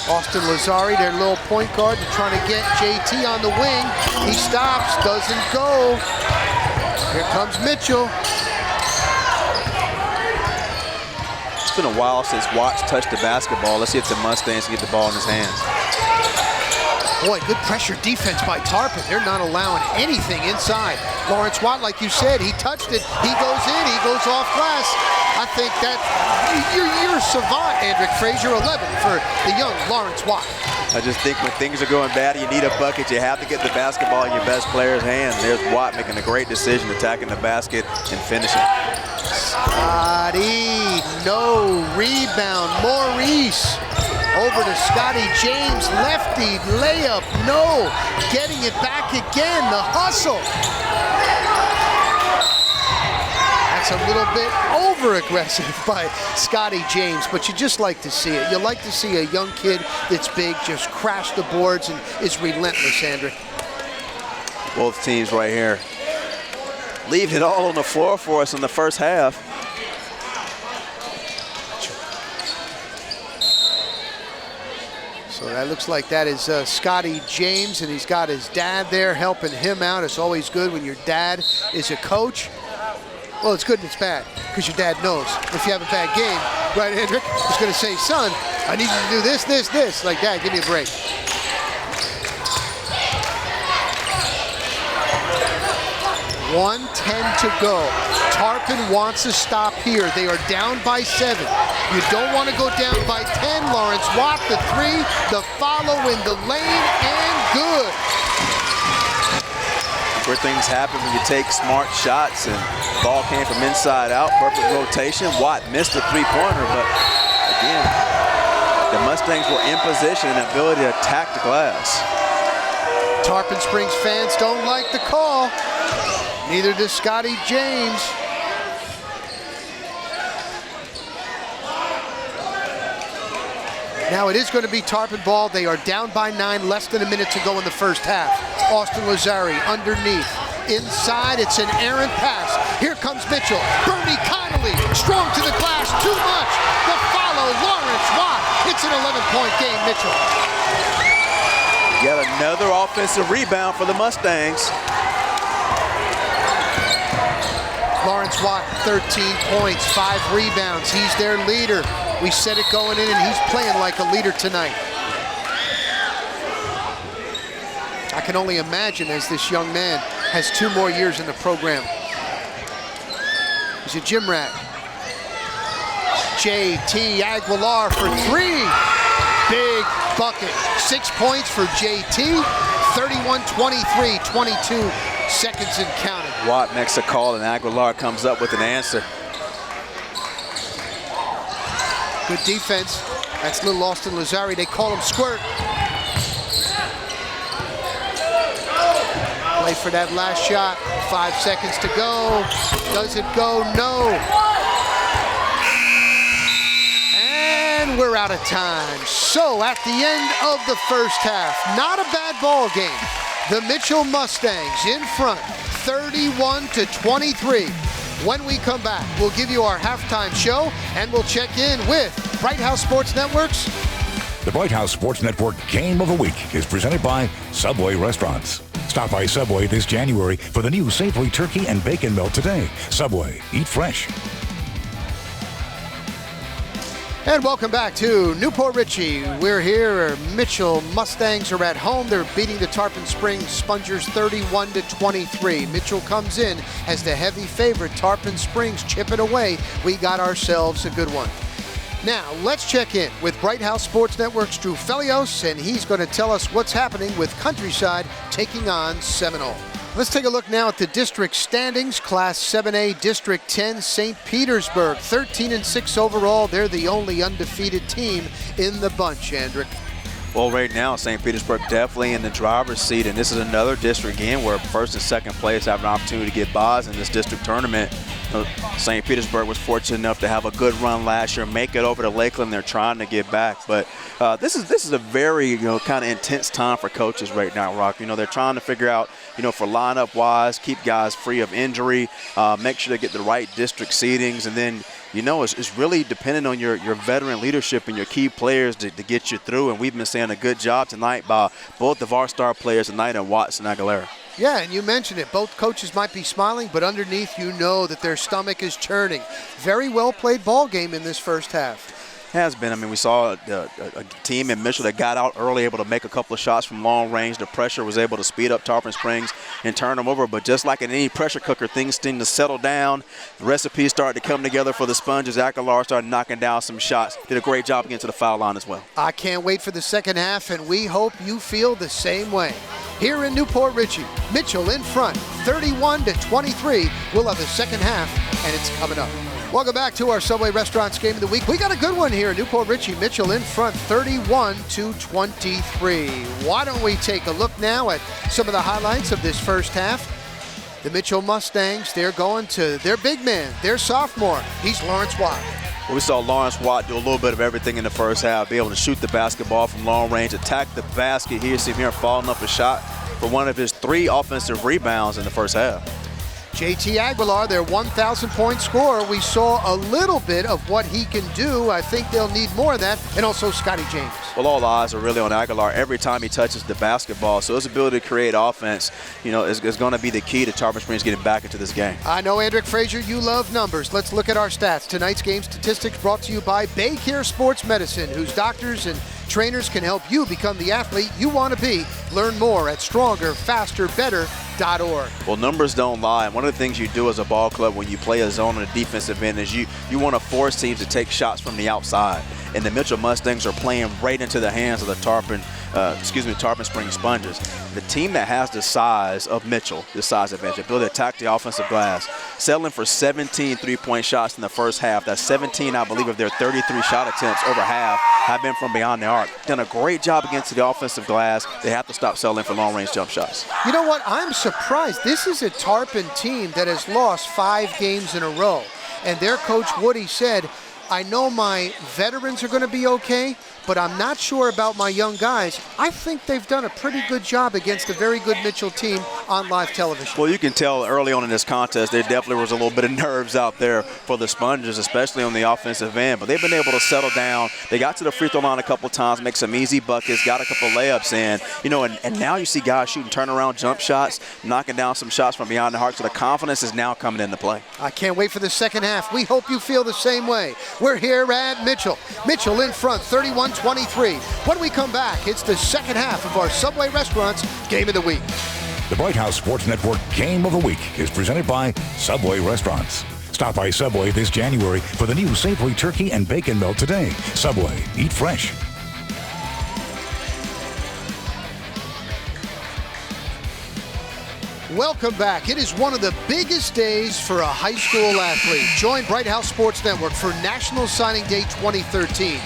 Austin Lazari, their little point guard, they're trying to get JT on the wing. He stops, doesn't go. Here comes Mitchell. It's been a while since Watts touched the basketball. Let's see if the Mustangs can get the ball in his hands. Boy, good pressure defense by Tarpon. They're not allowing anything inside. Lawrence Watt, like you said, he touched it. He goes in, he goes off glass. I think that you're savant, Andrick Frazier, 11 for the young Lawrence Watt. I just think when things are going bad, you need a bucket. You have to get the basketball in your best player's hands. There's Watt making a great decision, attacking the basket and finishing. Scotty, no rebound. Maurice over to Scotty James, lefty layup, no. Getting it back again, the hustle. That's a little bit over-aggressive by Scotty James, but you just like to see it. You like to see a young kid that's big just crash the boards and is relentless, Andrick. Both teams right here leaving it all on the floor for us in the first half. So that looks like that is Scotty James, and he's got his dad there helping him out. It's always good when your dad is a coach. Well, it's good and it's bad, because your dad knows. If you have a bad game, right, Hendrick, he's going to say, son, I need you to do this, this, this. Like, Dad, give me a break. .110 to go. Tarpon wants to stop here. They are down by 7. You don't want to go down by 10. Lawrence Watt, the 3, the follow in the lane, and good. Where things happen when you take smart shots, and ball came from inside out, perfect rotation. Watt missed a three-pointer, but again, the Mustangs were in position and ability to attack the glass. Tarpon Springs fans don't like the call. Neither does Scotty James. Now it is going to be Tarpon ball. They are down by 9, less than a minute to go in the first half. Austin Lazari underneath. Inside, it's an errant pass. Here comes Mitchell. Bernie Connolly, strong to the glass, too much. The follow, Lawrence Watt. It's an 11-point game, Mitchell. Yet another offensive rebound for the Mustangs. Lawrence Watt, 13 points, 5 rebounds. He's their leader. We said it going in, and he's playing like a leader tonight. I can only imagine as this young man has 2 more years in the program. He's a gym rat. JT Aguilar for 3. Big bucket. 6 points for JT. 31-23, 22 seconds and counting. Watt makes a call, and Aguilar comes up with an answer. Good defense. That's little Austin Lazari. They call him Squirt. Play for that last shot. 5 seconds to go. Does it go? No. And we're out of time. So at the end of the first half, not a bad ball game. The Mitchell Mustangs in front, 31-23. When we come back, we'll give you our halftime show, and we'll check in with Bright House Sports Network's. The Bright House Sports Network Game of the Week is presented by Subway Restaurants. Stop by Subway this January for the new Savory Turkey and Bacon Melt today. Subway, eat fresh. And welcome back to Newport Richey. We're here. Mitchell Mustangs are at home. They're beating the Tarpon Springs Spongers 31-23. Mitchell comes in as the heavy favorite. Tarpon Springs chipping away. We got ourselves a good one. Now, let's check in with Bright House Sports Network's Drew Felios, and he's going to tell us what's happening with Countryside taking on Seminole. Let's take a look now at the district standings. Class 7A, District 10, St. Petersburg, 13-6 overall. They're the only undefeated team in the bunch, Andrick. Well, right now, St. Petersburg definitely in the driver's seat, and this is another district game where first and second place have an opportunity to get buys in this district tournament. St. Petersburg was fortunate enough to have a good run last year, make it over to Lakeland. They're trying to get back, but this is a very kind of intense time for coaches right now, Rock. They're trying to figure out for lineup wise, keep guys free of injury, make sure they get the right district seedings, and then it's really dependent on your veteran leadership and your key players to get you through. And we've been seeing a good job tonight by both of our star players tonight and Watts and Aguilera. Yeah, and you mentioned it. Both coaches might be smiling, but underneath you know that their stomach is churning. Very well played ball game in this first half. Has been. I mean, we saw a team in Mitchell that got out early, able to make a couple of shots from long range. The pressure was able to speed up Tarpon Springs and turn them over. But just like in any pressure cooker, things seem to settle down. The recipes started to come together for the Sponges. Aguilar started knocking down some shots. Did a great job getting to the foul line as well. I can't wait for the second half, and we hope you feel the same way. Here in Newport Richey, Mitchell in front, 31-23. We'll have the second half, and it's coming up. Welcome back to our Subway Restaurants Game of the Week. We got a good one here. Newport Richey, Mitchell in front, 31-23. Why don't we take a look now at some of the highlights of this first half? The Mitchell Mustangs, they're going to their big man, their sophomore. He's Lawrence Watt. Well, we saw Lawrence Watt do a little bit of everything in the first half, be able to shoot the basketball from long range, attack the basket here, see him here falling up a shot for one of his 3 offensive rebounds in the first half. JT Aguilar, their 1,000-point scorer. We saw a little bit of what he can do. I think they'll need more of that. And also Scotty James. Well, all eyes are really on Aguilar every time he touches the basketball. So his ability to create offense, is going to be the key to Tarpon Springs getting back into this game. I know, Andrick Frazier, you love numbers. Let's look at our stats. Tonight's game statistics brought to you by Baycare Sports Medicine, whose doctors and trainers can help you become the athlete you want to be. Learn more at strongerfasterbetter.org. Well, numbers don't lie. And one of the things you do as a ball club when you play a zone on a defensive end is you want to force teams to take shots from the outside. And the Mitchell Mustangs are playing right into the hands of the Tarpon Springs Sponges. The team that has the size of Mitchell, the size advantage, the ability to attack the offensive glass, settling for 17 three-point shots in the first half. That's 17, I believe, of their 33 shot attempts, over half, have been from beyond the arc. Done a great job against the offensive glass. They have to stop settling for long-range jump shots. You know what? I'm surprised. This is a Tarpon team that has lost 5 games in a row. And their coach, Woody, said, I know my veterans are going to be okay, but I'm not sure about my young guys. I think they've done a pretty good job against a very good Mitchell team on live television. Well, you can tell early on in this contest, there definitely was a little bit of nerves out there for the Sponges, especially on the offensive end. But they've been able to settle down. They got to the free throw line a couple times, make some easy buckets, got a couple layups in. And now you see guys shooting turnaround jump shots, knocking down some shots from beyond the arc. So the confidence is now coming into play. I can't wait for the second half. We hope you feel the same way. We're here at Mitchell. Mitchell in front, 31-23. When we come back, it's the second half of our Subway Restaurants Game of the Week. The Bright House Sports Network Game of the Week is presented by Subway Restaurants. Stop by Subway this January for the new Savory Turkey and Bacon Melt today. Subway, eat fresh. Welcome back. It is one of the biggest days for a high school athlete. Join Bright House Sports Network for National Signing Day 2013.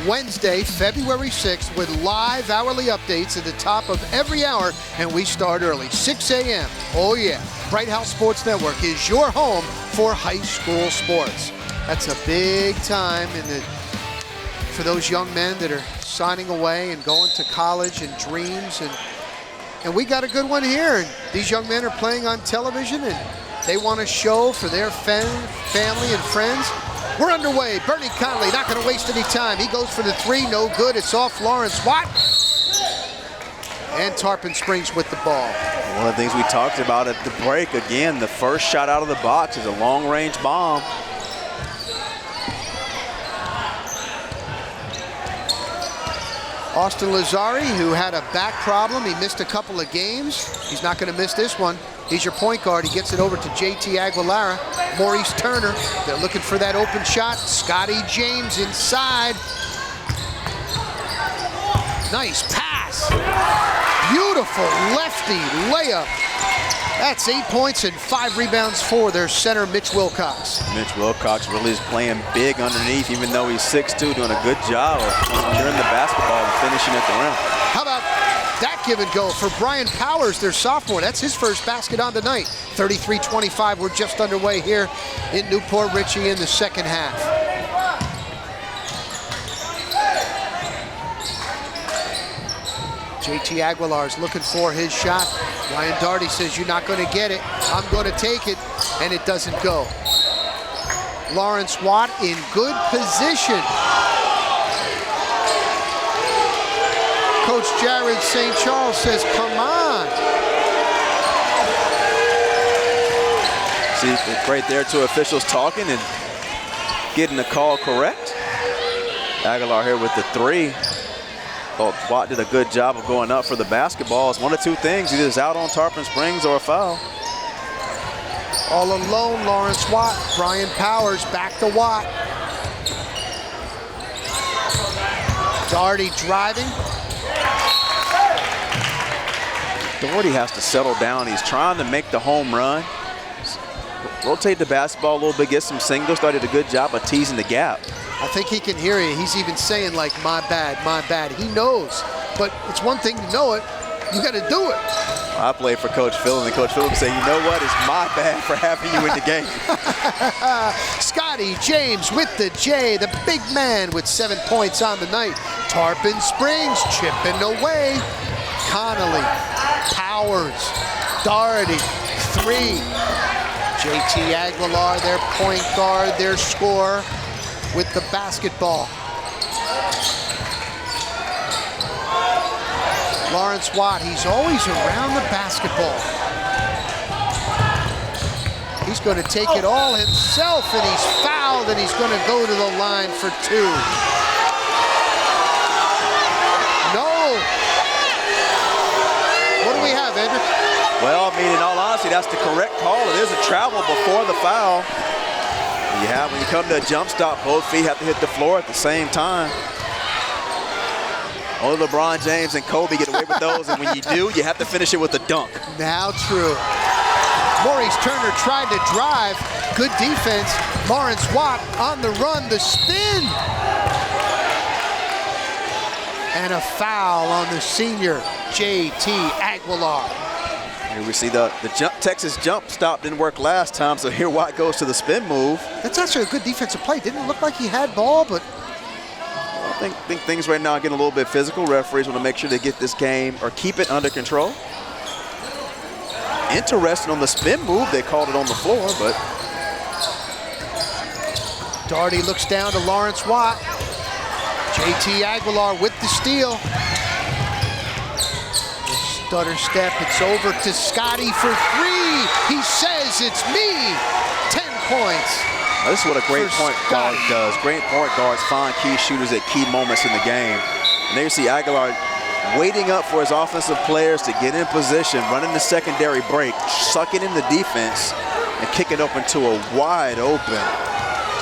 Wednesday, February 6th, with live hourly updates at the top of every hour, and we start early, 6 a.m. Oh yeah, Bright House Sports Network is your home for high school sports. That's a big time for those young men that are signing away and going to college and dreams, and we got a good one here. And these young men are playing on television, and they want to show for their family and friends. We're underway. Bernie Conley not going to waste any time. He goes for the 3, no good. It's off Lawrence Watt. And Tarpon Springs with the ball. One of the things we talked about at the break, again, the first shot out of the box is a long-range bomb. Austin Lazari, who had a back problem. He missed a couple of games. He's not going to miss this one. He's your point guard. He gets it over to JT Aguilar. Maurice Turner. They're looking for that open shot. Scotty James inside. Nice pass. Beautiful lefty layup. That's 8 points and 5 rebounds for their center, Mitch Wilcox. Mitch Wilcox really is playing big underneath, even though he's 6'2", doing a good job of securing the basketball and finishing at the rim. How about that give and go for Brian Powers, their sophomore? That's his first basket on the night. 33-25, we're just underway here in Newport Richey in the second half. JT Aguilar's looking for his shot. Ryan Darty says, you're not going to get it. I'm going to take it, and it doesn't go. Lawrence Watt in good position. Coach Jared St. Charles says, come on. See, right there, 2 officials talking and getting the call correct. Aguilar here with the 3. Thought Watt did a good job of going up for the basketball. It's one of 2 things. Either it's out on Tarpon Springs or a foul. All alone, Lawrence Watt. Brian Powers back to Watt. Darty driving. Doherty has to settle down. He's trying to make the home run. Rotate the basketball a little bit, get some singles. Did a good job of teasing the gap. I think he can hear it. He's even saying, like, my bad, my bad. He knows, but it's one thing to know it. You got to do it. I played for Coach Phil, and Coach Phil would say, you know what? It's my bad for having you in the game. Scotty James with the J, the big man with 7 points on the night. Tarpon Springs chipping away. Connolly, Powers, Doherty, 3. JT Aguilar, their point guard, their scorer, with the basketball. Lawrence Watt, he's always around the basketball. He's going to take it all himself, and he's fouled, and he's going to go to the line for 2. No. What do we have, Andrew? Well, I mean, in all honesty, that's the correct call. It is a travel before the foul. When you come to a jump stop, both feet have to hit the floor at the same time. Only LeBron James and Kobe get away with those, and when you do, you have to finish it with a dunk. Now true. Maurice Turner tried to drive. Good defense. Lawrence Watt on the run, the spin. And a foul on the senior, JT Aguilar. Here we see the Texas jump stop didn't work last time, so here Watt goes to the spin move. That's actually a good defensive play. Didn't look like he had ball, but I think things right now are getting a little bit physical. Referees want to make sure they get this game or keep it under control. Interesting on the spin move. They called it on the floor, but Daugherty looks down to Lawrence Watt. JT Aguilar with the steal. The stutter step, it's over to Scotty for 3. He says it's me. 10 points. Now, this is what a great point guard does. Great point guards find key shooters at key moments in the game. And there you see Aguilar waiting up for his offensive players to get in position, running the secondary break, sucking in the defense, and kicking open to a wide open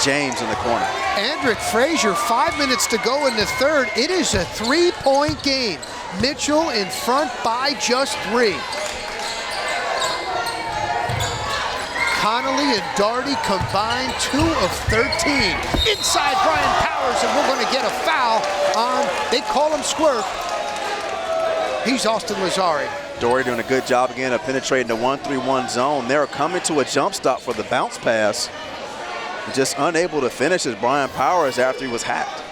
James in the corner. Andrick Frazier, 5 minutes to go in the third. It is a 3-point game. Mitchell in front by just 3. Connolly and Daugherty combined 2 of 13. Inside Brian Powers, and we're going to get a foul on, they call him Squirt. He's Austin Lazari. Daugherty doing a good job again of penetrating the 1-3-1 zone. They're coming to a jump stop for the bounce pass. Just unable to finish as Brian Powers after he was hacked.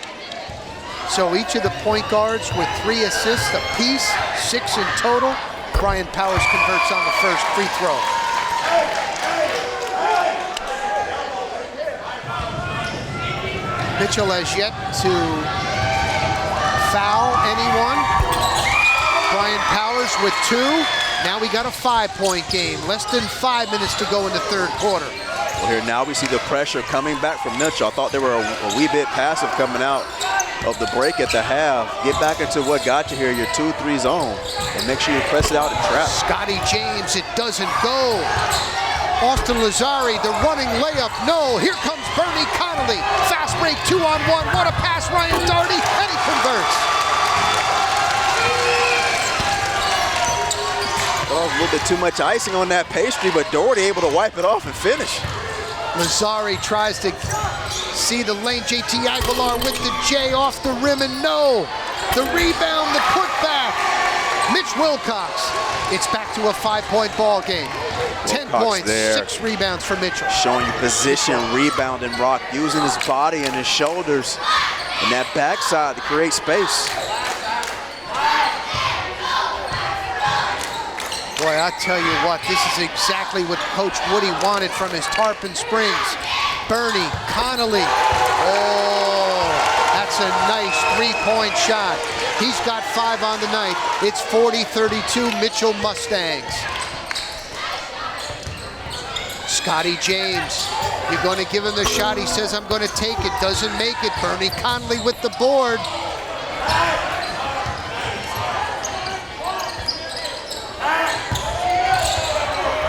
So each of the point guards with 3 assists apiece, 6 in total. Brian Powers converts on the first free throw. Mitchell has yet to foul anyone. Brian Powers with 2. Now we got a 5-point game. Less than 5 minutes to go in the third quarter. Well, here now we see the pressure coming back from Mitchell. I thought they were a wee bit passive coming out of the break at the half. Get back into what got you here, your 2-3 zone, and make sure you press it out and trap. Scotty James, it doesn't go. Austin Lazari, the running layup, no. Here comes Bernie Connolly. Fast break, 2-on-1. What a pass, Ryan Daugherty, and he converts. Well, a little bit too much icing on that pastry, but Daugherty able to wipe it off and finish. Lazari tries to see the lane. JT Aguilar with the J off the rim, and no. The rebound, the putback. Mitch Wilcox. It's back to a 5-point ball game. 10 points, there. 6 rebounds for Mitchell. Showing you position, rebounding Rock, using his body and his shoulders and that backside to create space. Boy, I tell you what, this is exactly what Coach Woody wanted from his Tarpon Springs. Bernie Connolly. Oh, that's a nice 3-point shot. He's got 5 on the night. It's 40-32 Mitchell Mustangs. Scotty James, you're going to give him the shot. He says, I'm going to take it. Doesn't make it. Bernie Connolly with the board.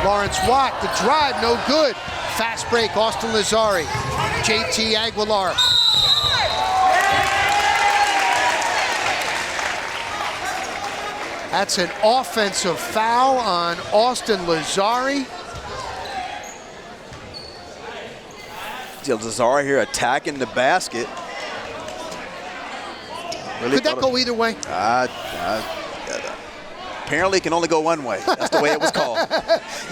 Lawrence Watt, the drive, no good. Fast break, Austin Lazari. JT Aguilar. That's an offensive foul on Austin Lazari. Lazari here attacking the basket. Really could that go either way? Apparently it can only go one way. That's the way it was called.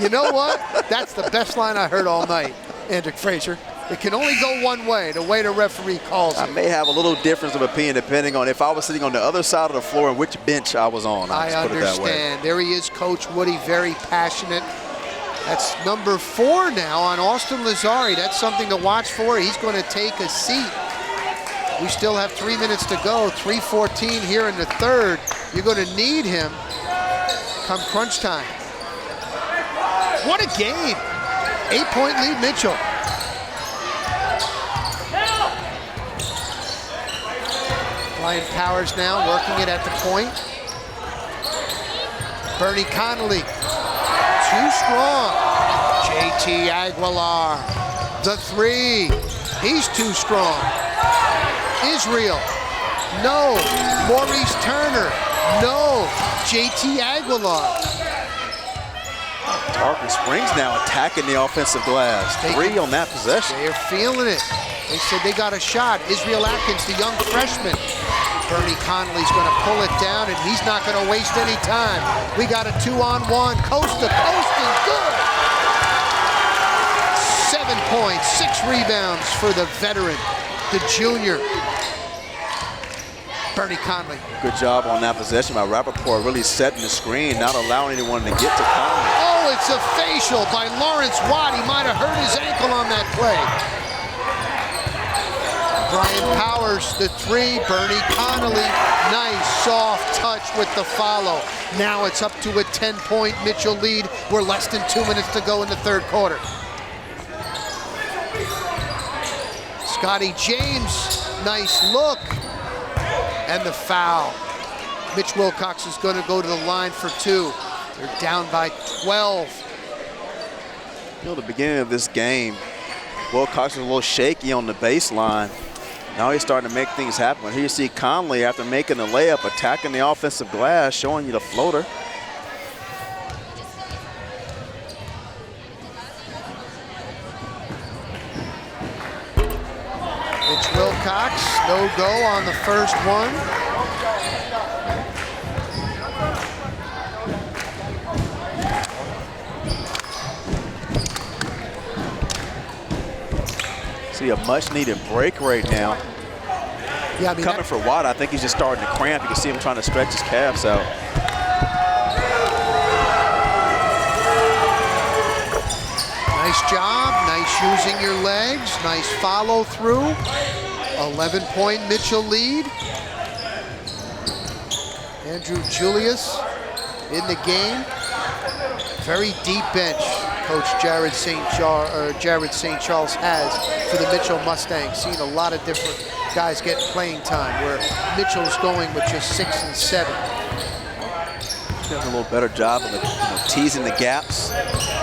You know what? That's the best line I heard all night, Andrick Frazier. It can only go one way, the way the referee calls it. I may have a little difference of opinion depending on if I was sitting on the other side of the floor and which bench I was on. I understand. There he is, Coach Woody, very passionate. That's number 4 now on Austin Lazzari. That's something to watch for. He's going to take a seat. We still have 3 minutes to go. 3:14 here in the third. You're going to need him come crunch time. What a game. 8-point lead, Mitchell. Brian Powers now working it at the point. Bernie Connolly, too strong. JT Aguilar, the 3. He's too strong. Israel, no. Maurice Turner, no. JT Aguilar. Tarpon Springs now attacking the offensive glass. 3 on that possession. They're feeling it. They said they got a shot. Israel Atkins, the young freshman. Bernie Connolly's going to pull it down, and he's not going to waste any time. We got a 2-on-1, coast to coast, and good. 7 points, 6 rebounds for the veteran, the junior. Bernie Connolly. Good job on that possession by Rappaport, really setting the screen, not allowing anyone to get to Connolly. Oh, it's a facial by Lawrence Watt. He might have hurt his ankle on that play. Brian Powers, the 3. Bernie Connolly, nice soft touch with the follow. Now it's up to a 10-point Mitchell lead. We're less than 2 minutes to go in the third quarter. Scotty James, nice look. And the foul. Mitch Wilcox is going to go to the line for 2. They're down by 12. You know, the beginning of this game, Wilcox was a little shaky on the baseline. Now he's starting to make things happen. Here you see Conley, after making the layup, attacking the offensive glass, showing you the floater. Mitch Wilcox, no go on the first one. See a much-needed break right now. Yeah, I mean, coming for Watt, I think he's just starting to cramp. You can see him trying to stretch his calves out. Nice job, nice using your legs, nice follow through. 11-point Mitchell lead. Andrew Julius in the game. Very deep bench Coach Jared St. Charles has for the Mitchell Mustangs. Seen a lot of different guys get playing time, where Mitchell's going with just 6 and 7. Doing a little better job of teasing the gaps,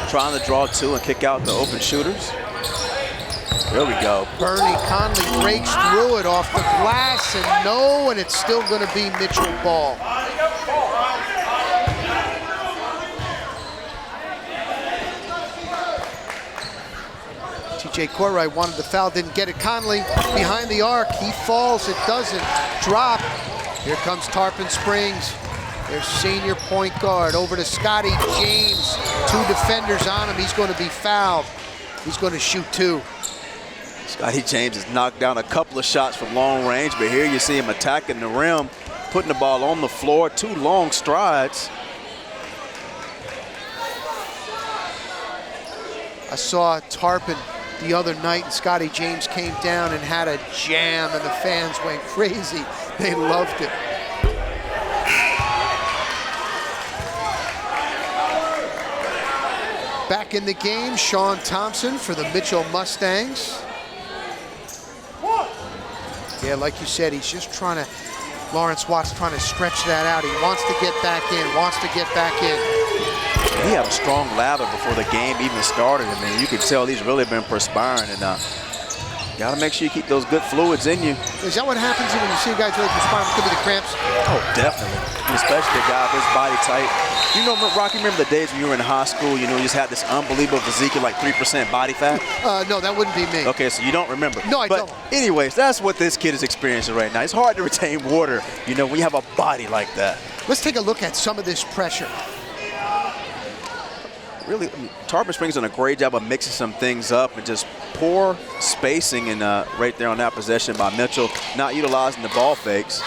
trying to draw 2 and kick out the open shooters. There we go. Bernie Conley breaks through it off the glass, and no, and it's still going to be Mitchell ball. TJ Corright wanted the foul, didn't get it. Conley behind the arc, he falls, it doesn't drop. Here comes Tarpon Springs, their senior point guard, over to Scotty James. 2 defenders on him, he's going to be fouled. He's going to shoot 2. Scotty James has knocked down a couple of shots from long range, but here you see him attacking the rim, putting the ball on the floor, 2 long strides. I saw Tarpon the other night, and Scotty James came down and had a jam, and the fans went crazy. They loved it. Back in the game, Sean Thompson for the Mitchell Mustangs. Yeah, like you said, he's just trying to, Lawrence Watt's trying to stretch that out. He wants to get back in, He had a strong lather before the game even started. I mean, you could tell he's really been perspiring, and got to make sure you keep those good fluids in you. Is that what happens when you see guys really perspire? Could be the cramps? Oh, definitely. Especially a guy with his body type. You know, Rocky, remember the days when you were in high school, you know, you just had this unbelievable physique of like 3% body fat? No, that wouldn't be me. Okay, so you don't remember. No, I don't. But anyways, that's what this kid is experiencing right now. It's hard to retain water, you know, when you have a body like that. Let's take a look at some of this pressure. Really, Tarpon Springs done a great job of mixing some things up, and just poor spacing and right there on that possession by Mitchell, not utilizing the ball fakes.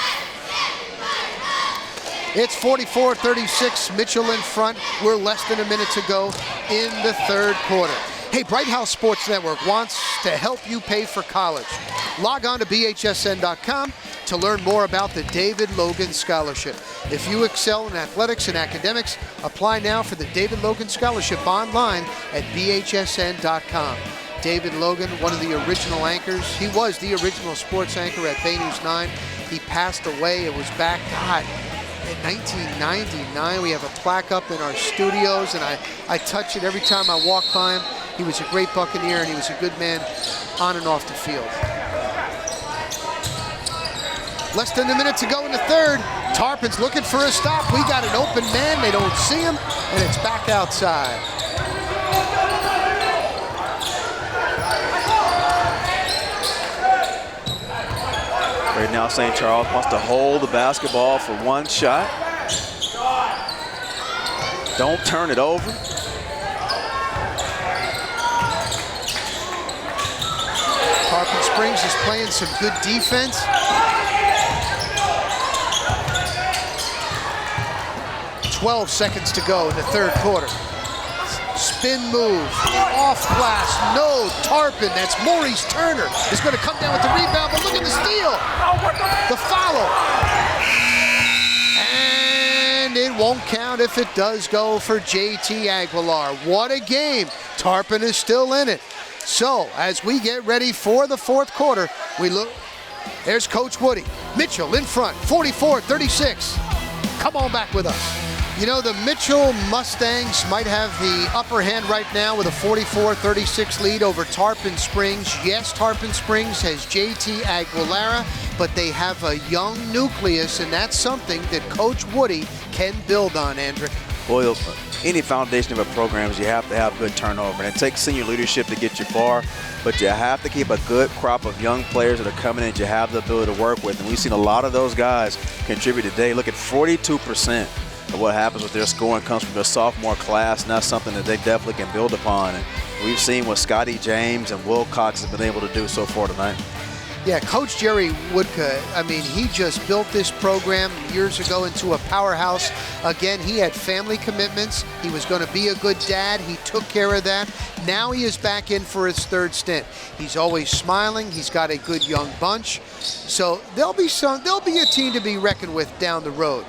It's 44-36, Mitchell in front. We're less than a minute to go in the third quarter. Hey, Bright House Sports Network wants to help you pay for college. Log on to bhsn.com to learn more about the David Logan Scholarship. If you excel in athletics and academics, apply now for the David Logan Scholarship online at bhsn.com. David Logan, one of the original anchors. He was the original sports anchor at Bay News 9. He passed away. It was back, God, in 1999. We have a plaque up in our studios, and I touch it every time I walk by him. He was a great Buccaneer, and he was a good man on and off the field. Less than a minute to go in the third. Tarpon's looking for a stop. We got an open man. They don't see him, and it's back outside. Right now, St. Charles wants to hold the basketball for one shot. Don't turn it over. Tarpon Springs is playing some good defense. "12 seconds to go in the third quarter. Spin move, off glass, no, Tarpon, that's Maurice Turner, is going to come down with the rebound, but look at the steal, the follow. And it won't count if it does go for JT Aguilar. What a game. Tarpon is still in it. So, as we get ready for the fourth quarter, we look, there's Coach Woody. Mitchell in front, 44-36. Come on back with us. You know, the Mitchell Mustangs might have the upper hand right now with a 44-36 lead over Tarpon Springs. Yes, Tarpon Springs has JT Aguilera, but they have a young nucleus, and that's something that Coach Woody can build on, Andrew. Well, any foundation of a program is you have to have good turnover. And it takes senior leadership to get you far, but you have to keep a good crop of young players that are coming in that you have the ability to work with. And we've seen a lot of those guys contribute today. Look at 42%. Of what happens with their scoring comes from their sophomore class, and that's something that they definitely can build upon. And we've seen what Scotty James and Wilcox have been able to do so far tonight. Yeah, Coach Jerry Woodka, I mean, he just built this program years ago into a powerhouse. Again, he had family commitments. He was going to be a good dad. He took care of that. Now he is back in for his third stint. He's always smiling. He's got a good young bunch. So there'll be a team to be reckoned with down the road.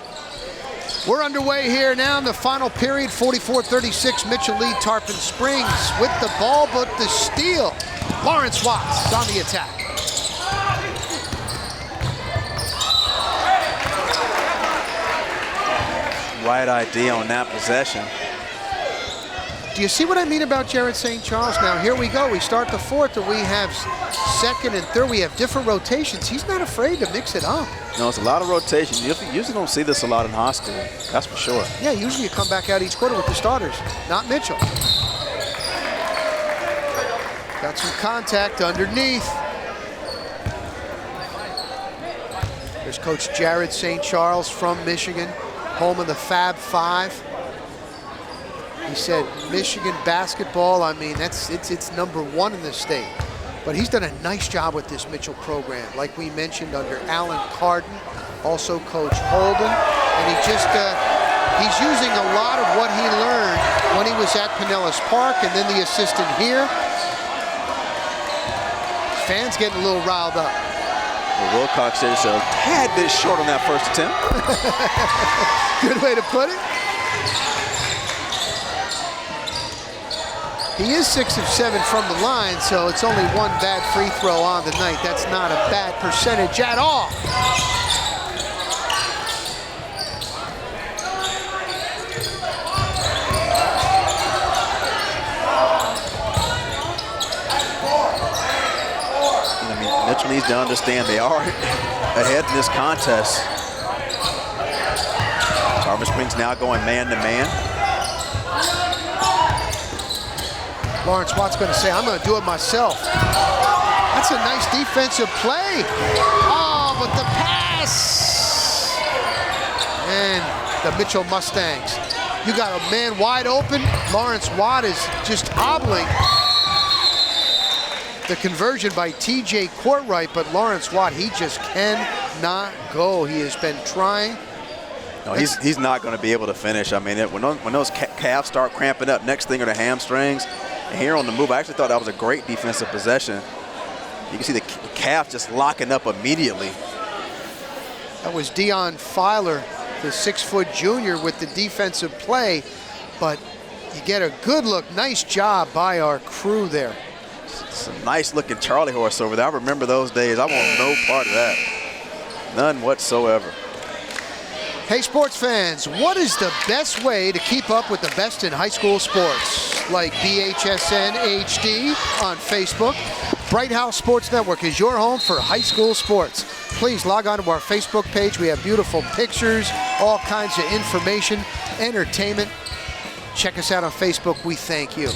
We're underway here now in the final period, 44-36, Mitchell lead Tarpon Springs with the ball, but the steal. Lawrence Watts is on the attack. Right idea on that possession. Do you see what I mean about Jared St. Charles? Now, here we go. We start the fourth, and we have second and third. We have different rotations. He's not afraid to mix it up. No, it's a lot of rotation. You usually don't see this a lot in high school. That's for sure. Yeah, usually you come back out each quarter with the starters, not Mitchell. Got some contact underneath. There's Coach Jared St. Charles from Michigan, home of the Fab Five. He said Michigan basketball, I mean, it's #1 in the state. But he's done a nice job with this Mitchell program, like we mentioned under Alan Carden, also Coach Holden. And he's using a lot of what he learned when he was at Pinellas Park and then the assistant here. Fans getting a little riled up. Well, Wilcox says a tad bit short on that first attempt. Good way to put it. He is 6 of 7 from the line, so it's only one bad free throw on the night. That's not a bad percentage at all. I mean, Mitchell needs to understand they are ahead in this contest. Tarpon Springs now going man-to-man. Lawrence Watt's going to say, I'm going to do it myself. That's a nice defensive play. Oh, but the pass. And the Mitchell Mustangs. You got a man wide open. Lawrence Watt is just hobbling. The conversion by TJ Courtright, but Lawrence Watt, he just cannot go. He has been trying. No, he's not going to be able to finish. I mean, when those calves start cramping up, next thing are the hamstrings. And here on the move, I actually thought that was a great defensive possession. You can see the calf just locking up immediately. That was Deion Filer, the 6-foot junior, with the defensive play, but you get a good look. Nice job by our crew there. Some nice looking Charlie horse over there. I remember those days. I want no part of that. None whatsoever. Hey, sports fans, what is the best way to keep up with the best in high school sports? Like BHSN HD on Facebook. Bright House Sports Network is your home for high school sports. Please log on to our Facebook page. We have beautiful pictures, all kinds of information, entertainment. Check us out on Facebook. We thank you.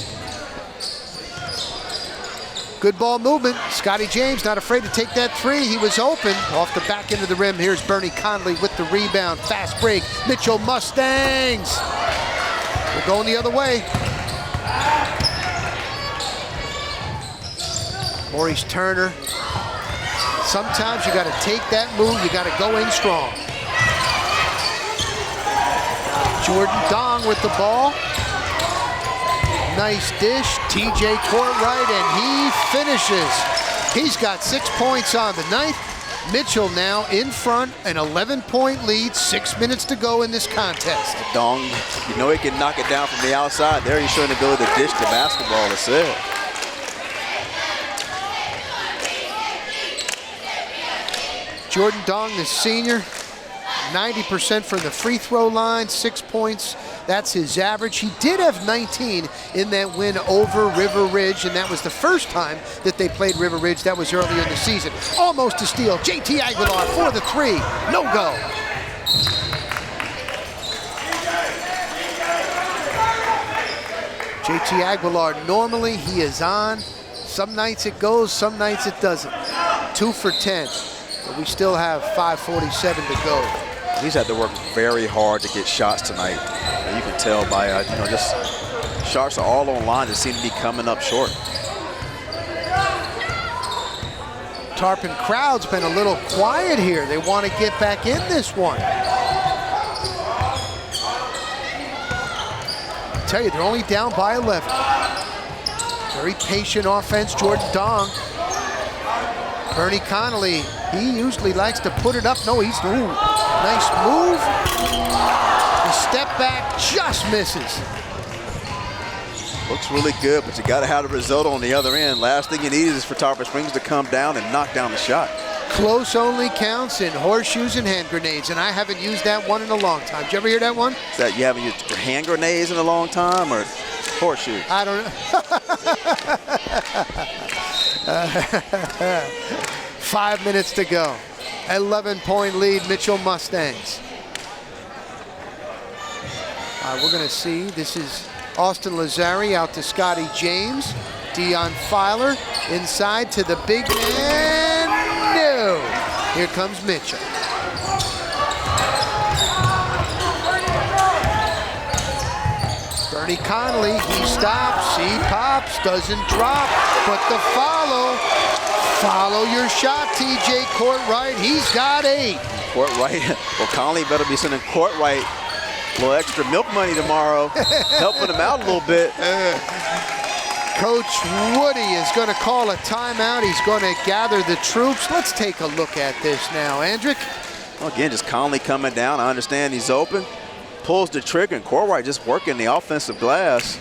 Good ball movement. Scotty James not afraid to take that three. He was open off the back end of the rim. Here's Bernie Conley with the rebound. Fast break. Mitchell Mustangs. We're going the other way. Maurice Turner. Sometimes you got to take that move. You got to go in strong. Jordan Dong with the ball. Nice dish, TJ Courtright, and he finishes. He's got 6 points on the night. Mitchell now in front, an 11-point lead, 6 minutes to go in this contest. Dong, you know he can knock it down from the outside. There he's showing the ability to dish the basketball, that's it. Jordan Dong, the senior, 90% from the free throw line, 6 points. That's his average. He did have 19 in that win over River Ridge, and that was the first time that they played River Ridge. That was earlier in the season. Almost a steal. JT Aguilar for the three. No go. JT Aguilar, normally he is on. Some nights it goes, some nights it doesn't. 2 for 10, but we still have 5:47 to go. He's had to work very hard to get shots tonight. You can tell by, just shots are all online. Just seem to be coming up short. Tarpon crowd's been a little quiet here. They want to get back in this one. I tell you, they're only down by 11. Very patient offense, Jordan Dong. Bernie Connolly, he usually likes to put it up. No, he's, ooh, nice move. The step back just misses. Looks really good, but you got to have the result on the other end. Last thing you need is for Tarpon Springs to come down and knock down the shot. Close only counts in horseshoes and hand grenades, and I haven't used that one in a long time. Did you ever hear that one? Is that you haven't used hand grenades in a long time, or horseshoes? I don't know. 5 minutes to go. 11-point lead, Mitchell Mustangs. All right, we're going to see. This is Austin Lazari out to Scotty James. Deion Filer inside to the big man. No. Here comes Mitchell. Bernie Connolly, he stops, he pops, doesn't drop, but the follow. Follow your shot, TJ Courtright. He's got 8. Courtright. Well, Conley better be sending Courtright a little extra milk money tomorrow, helping him out a little bit. Coach Woody is going to call a timeout. He's going to gather the troops. Let's take a look at this now, Andrick. Well, again, just Conley coming down. I understand he's open. Pulls the trigger, and Courtright just working the offensive glass.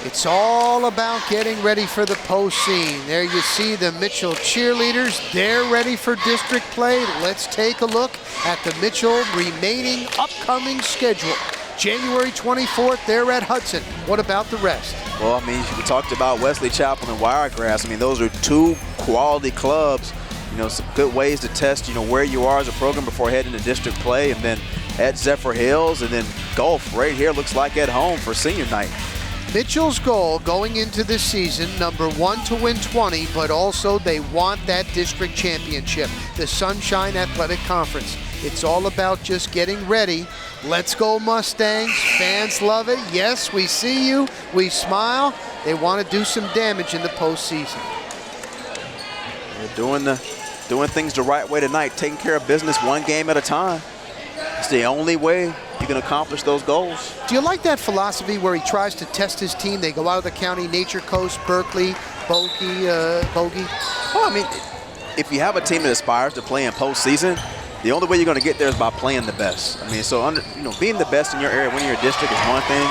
It's all about getting ready for the post scene. There you see the Mitchell cheerleaders. They're ready for district play. Let's take a look at the Mitchell remaining upcoming schedule. January 24th, they're at Hudson. What about the rest? Well, I mean, we talked about Wesley Chapel and Wiregrass. I mean, those are 2 quality clubs. You know, some good ways to test, where you are as a program before heading to district play. And then at Zephyr Hills, and then Gulf right here looks like at home for senior night. Mitchell's goal going into this season, number 1, to win 20, but also they want that district championship, the Sunshine Athletic Conference. It's all about just getting ready. Let's go Mustangs. Fans love it. Yes, we see you. We smile. They want to do some damage in the postseason. They're doing things the right way tonight, taking care of business 1 game at a time. It's the only way you can accomplish those goals. Do you like that philosophy where he tries to test his team? They go out of the county, Nature Coast, Berkeley, Bogey. Well, I mean, if you have a team that aspires to play in postseason, the only way you're going to get there is by playing the best. I mean, so being the best in your area, winning your district is one thing.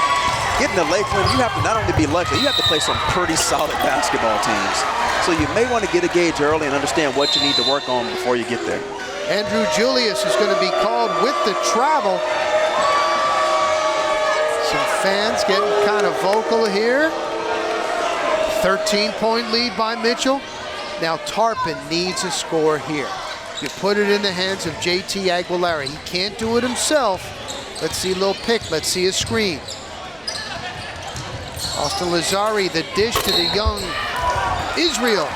Getting to Lakeland, you have to not only be lucky, you have to play some pretty solid basketball teams. So you may want to get a gauge early and understand what you need to work on before you get there. Andrew Julius is going to be called with the travel. Some fans getting kind of vocal here. 13-point lead by Mitchell. Now Tarpon needs a score here. You put it in the hands of JT Aguilera. He can't do it himself. Let's see a little pick. Let's see a screen. Austin Lazari, the dish to the young Israel.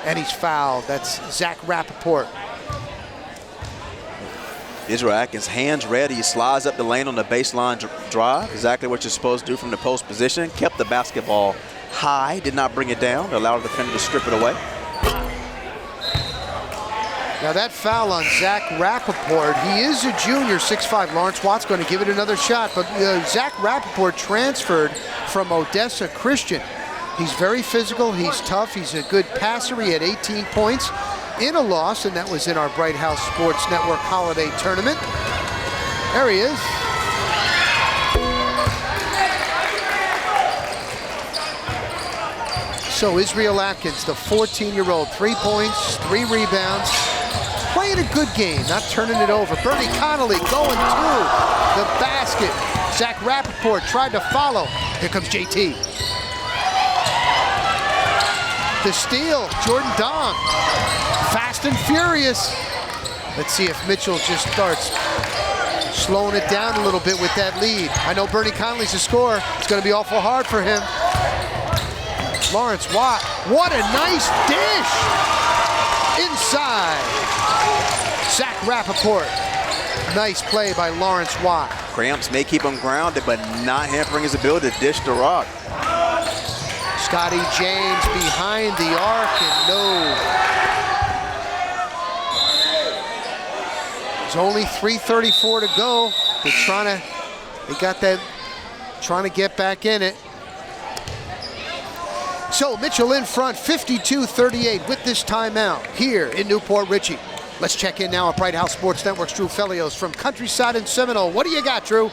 And he's fouled. That's Zach Rappaport. Israel Atkins, hands ready. He slides up the lane on the baseline drive. Exactly what you're supposed to do from the post position. Kept the basketball high, did not bring it down. Allowed the defender to strip it away. Now that foul on Zach Rappaport, he is a junior, 6'5". Lawrence Watt's going to give it another shot, but Zach Rappaport transferred from Odessa Christian. He's very physical, he's tough, he's a good passer. He had 18 points in a loss, and that was in our Bright House Sports Network Holiday Tournament. There he is. So Israel Atkins, the 14-year-old, 3 points, 3 rebounds, playing a good game, not turning it over. Bernie Connolly going to the basket. Zach Rappaport tried to follow. Here comes JT. The steal, Jordan Dong. Fast and furious. Let's see if Mitchell just starts slowing it down a little bit with that lead. I know Bernie Connolly's a scorer. It's going to be awful hard for him. Lawrence Watt, what a nice dish! Inside, Zach Rappaport. Nice play by Lawrence Watt. Cramps may keep him grounded, but not hampering his ability to dish the rock. Scotty James behind the arc, and no. There's only 3:34 to go. Trying to get back in it. So Mitchell in front, 52-38 with this timeout here in Newport Richey. Let's check in now at Bright House Sports Network's Drew Felios from Countryside and Seminole. What do you got, Drew?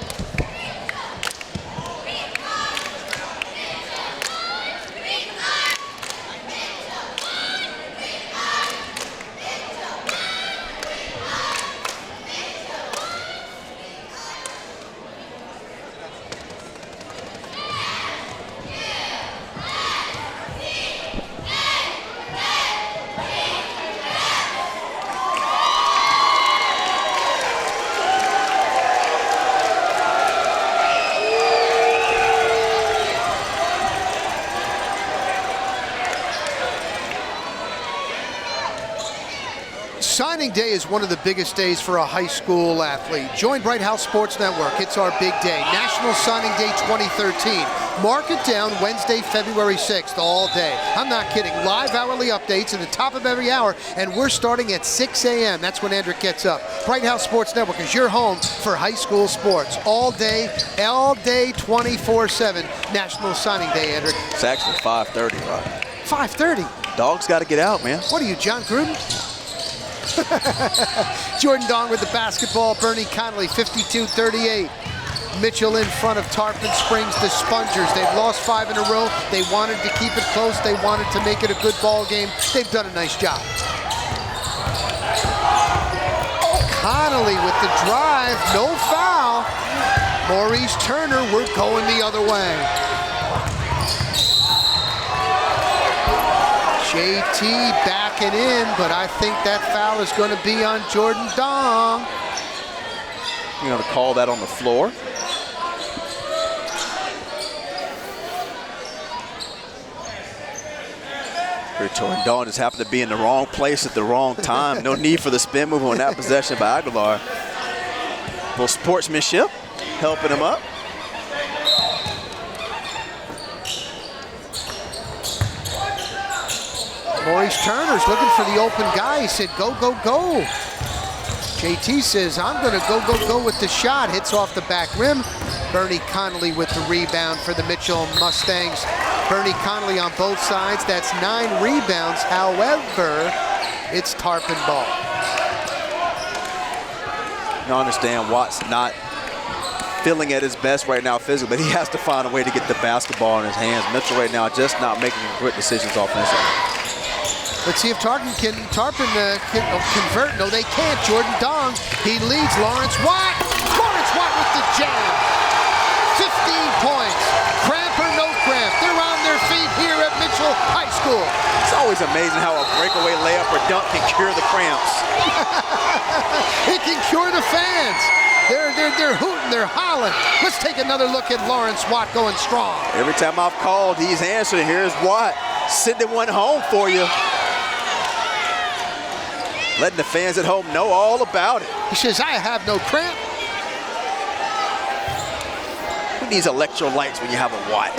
Signing day is one of the biggest days for a high school athlete. Join Bright House Sports Network. It's our big day. National Signing Day 2013. Mark it down Wednesday, February 6th, all day. I'm not kidding. Live hourly updates at the top of every hour, and we're starting at 6 a.m. That's when Andrew gets up. Bright House Sports Network is your home for high school sports. All day, 24/7. National Signing Day, Andrew. It's actually 5:30, right? 5:30? Dogs got to get out, man. What are you, John Gruden? Jordan Dong with the basketball. Bernie Connolly, 52-38. Mitchell in front of Tarpon Springs, the Spongers. They've lost 5 in a row. They wanted to keep it close. They wanted to make it a good ball game. They've done a nice job. Connolly with the drive. No foul. Maurice Turner, we're going the other way. JT backing in, but I think that foul is going to be on Jordan Dong. You're going to call that on the floor. Jordan Dong just happened to be in the wrong place at the wrong time. No need for the spin move on that possession by Aguilar. A little sportsmanship helping him up. Maurice Turner's looking for the open guy. He said, go, go, go. JT says, I'm going to go with the shot. Hits off the back rim. Bernie Connolly with the rebound for the Mitchell Mustangs. Bernie Connolly on both sides. That's 9 rebounds. However, it's Tarpon ball. You understand Watt's not feeling at his best right now physically, but he has to find a way to get the basketball in his hands. Mitchell right now just not making good decisions offensively. Let's see if Tarpon can convert. No, they can't. Jordan Dong, he leads Lawrence Watt. Lawrence Watt with the jam. 15 points. Cramp or no cramp. They're on their feet here at Mitchell High School. It's always amazing how a breakaway layup or dunk can cure the cramps. It can cure the fans. They're hooting, they're hollering. Let's take another look at Lawrence Watt going strong. Every time I've called, he's answering. Here's Watt sending one home for you. Letting the fans at home know all about it. He says, I have no cramp. Who needs electrolytes when you have a Watt?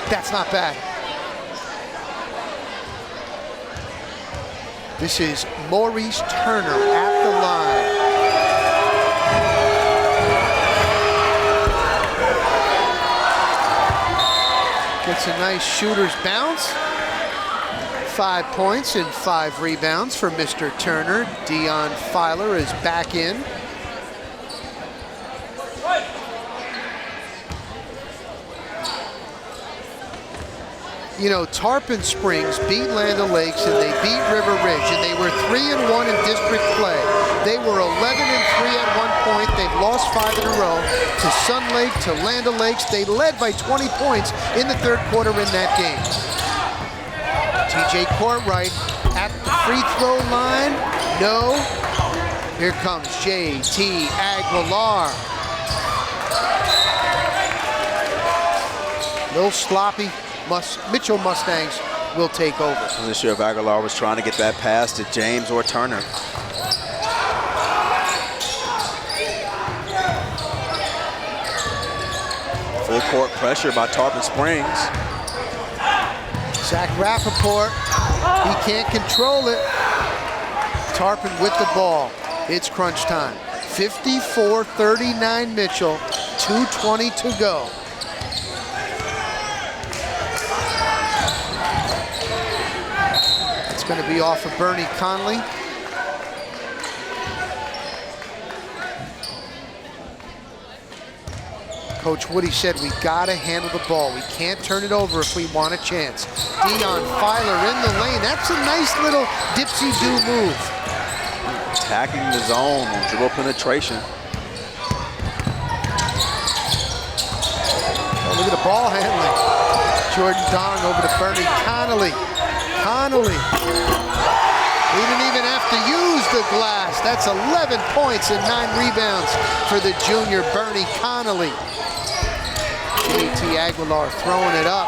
That's not bad. This is Maurice Turner at the line. Gets a nice shooter's bounce. 5 points and 5 rebounds for Mr. Turner. Dion Filer is back in. You know, Tarpon Springs beat Land O'Lakes and they beat River Ridge, and they were 3-1 in district play. They were 11-3 at one point. They've lost 5 in a row to Sun Lake, to Land O'Lakes. They led by 20 points in the third quarter in that game. TJ Courtright at the free throw line. No. Here comes JT Aguilar. A little sloppy. Mitchell Mustangs will take over. I wasn't sure if Aguilar was trying to get that pass to James or Turner. Full court pressure by Tarpon Springs. Zach Rappaport, he can't control it. Tarpon with the ball. It's crunch time. 54-39 Mitchell, 2:20 to go. It's going to be off of Bernie Connolly. Coach Woody said we gotta handle the ball. We can't turn it over if we want a chance. Dion Filer in the lane. That's a nice little dipsy-do move. Attacking the zone on dribble penetration. Oh, look at the ball handling. Jordan Dong over to Bernie Connolly. Connolly. He didn't even have to use the glass. That's 11 points and 9 rebounds for the junior Bernie Connolly. JT Aguilar throwing it up.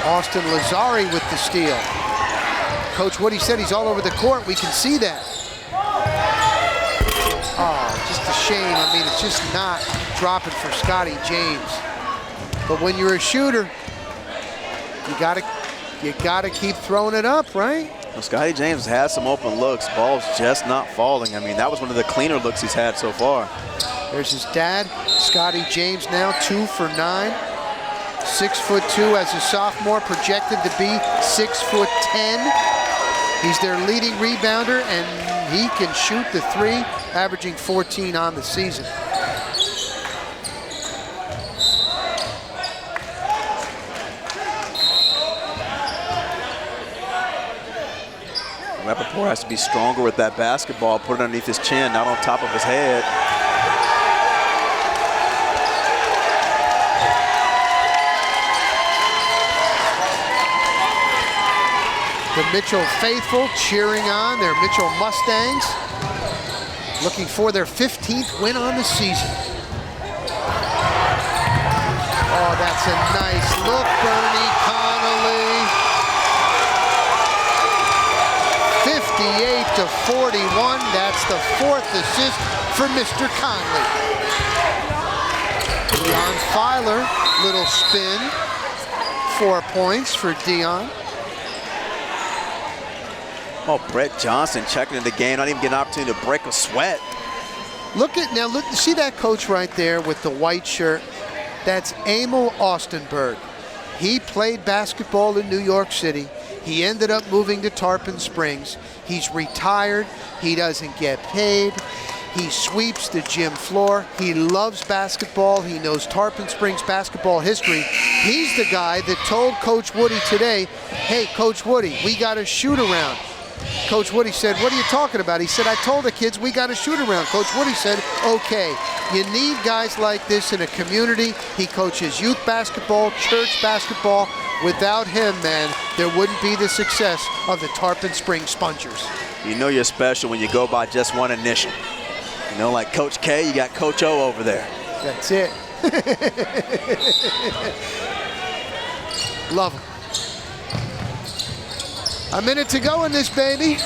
Austin Lazari with the steal. Coach Woody said he's all over the court. We can see that. Oh, just a shame. I mean, it's just not dropping for Scotty James. But when you're a shooter, you gotta keep throwing it up, right? Well, Scotty James has some open looks. Ball's just not falling. I mean, that was one of the cleaner looks he's had so far. There's his dad, Scotty James, now 2 for 9. 6'2" as a sophomore, projected to be 6'10". He's their leading rebounder, and he can shoot the 3, averaging 14 on the season. Rappaport has to be stronger with that basketball, put it underneath his chin, not on top of his head. The Mitchell faithful cheering on their Mitchell Mustangs, looking for their 15th win on the season. Oh, that's a nice look, Bernie Connolly. 58-41, that's the 4th assist for Mr. Conley. Dion Filer, little spin, 4 points for Dion. Oh, Brett Johnson checking in the game, not even getting an opportunity to break a sweat. Look, see that coach right there with the white shirt? That's Emil Austenberg. He played basketball in New York City. He ended up moving to Tarpon Springs. He's retired. He doesn't get paid. He sweeps the gym floor. He loves basketball. He knows Tarpon Springs basketball history. He's the guy that told Coach Woody today, hey, Coach Woody, we got a shoot around. Coach Woody said, what are you talking about? He said, I told the kids we got to shoot around. Coach Woody said, okay. You need guys like this in a community. He coaches youth basketball, church basketball. Without him, man, there wouldn't be the success of the Tarpon Springs Spongers. You know you're special when you go by just one initial. You know, like Coach K, you got Coach O over there. That's it. Love him. A minute to go in this baby.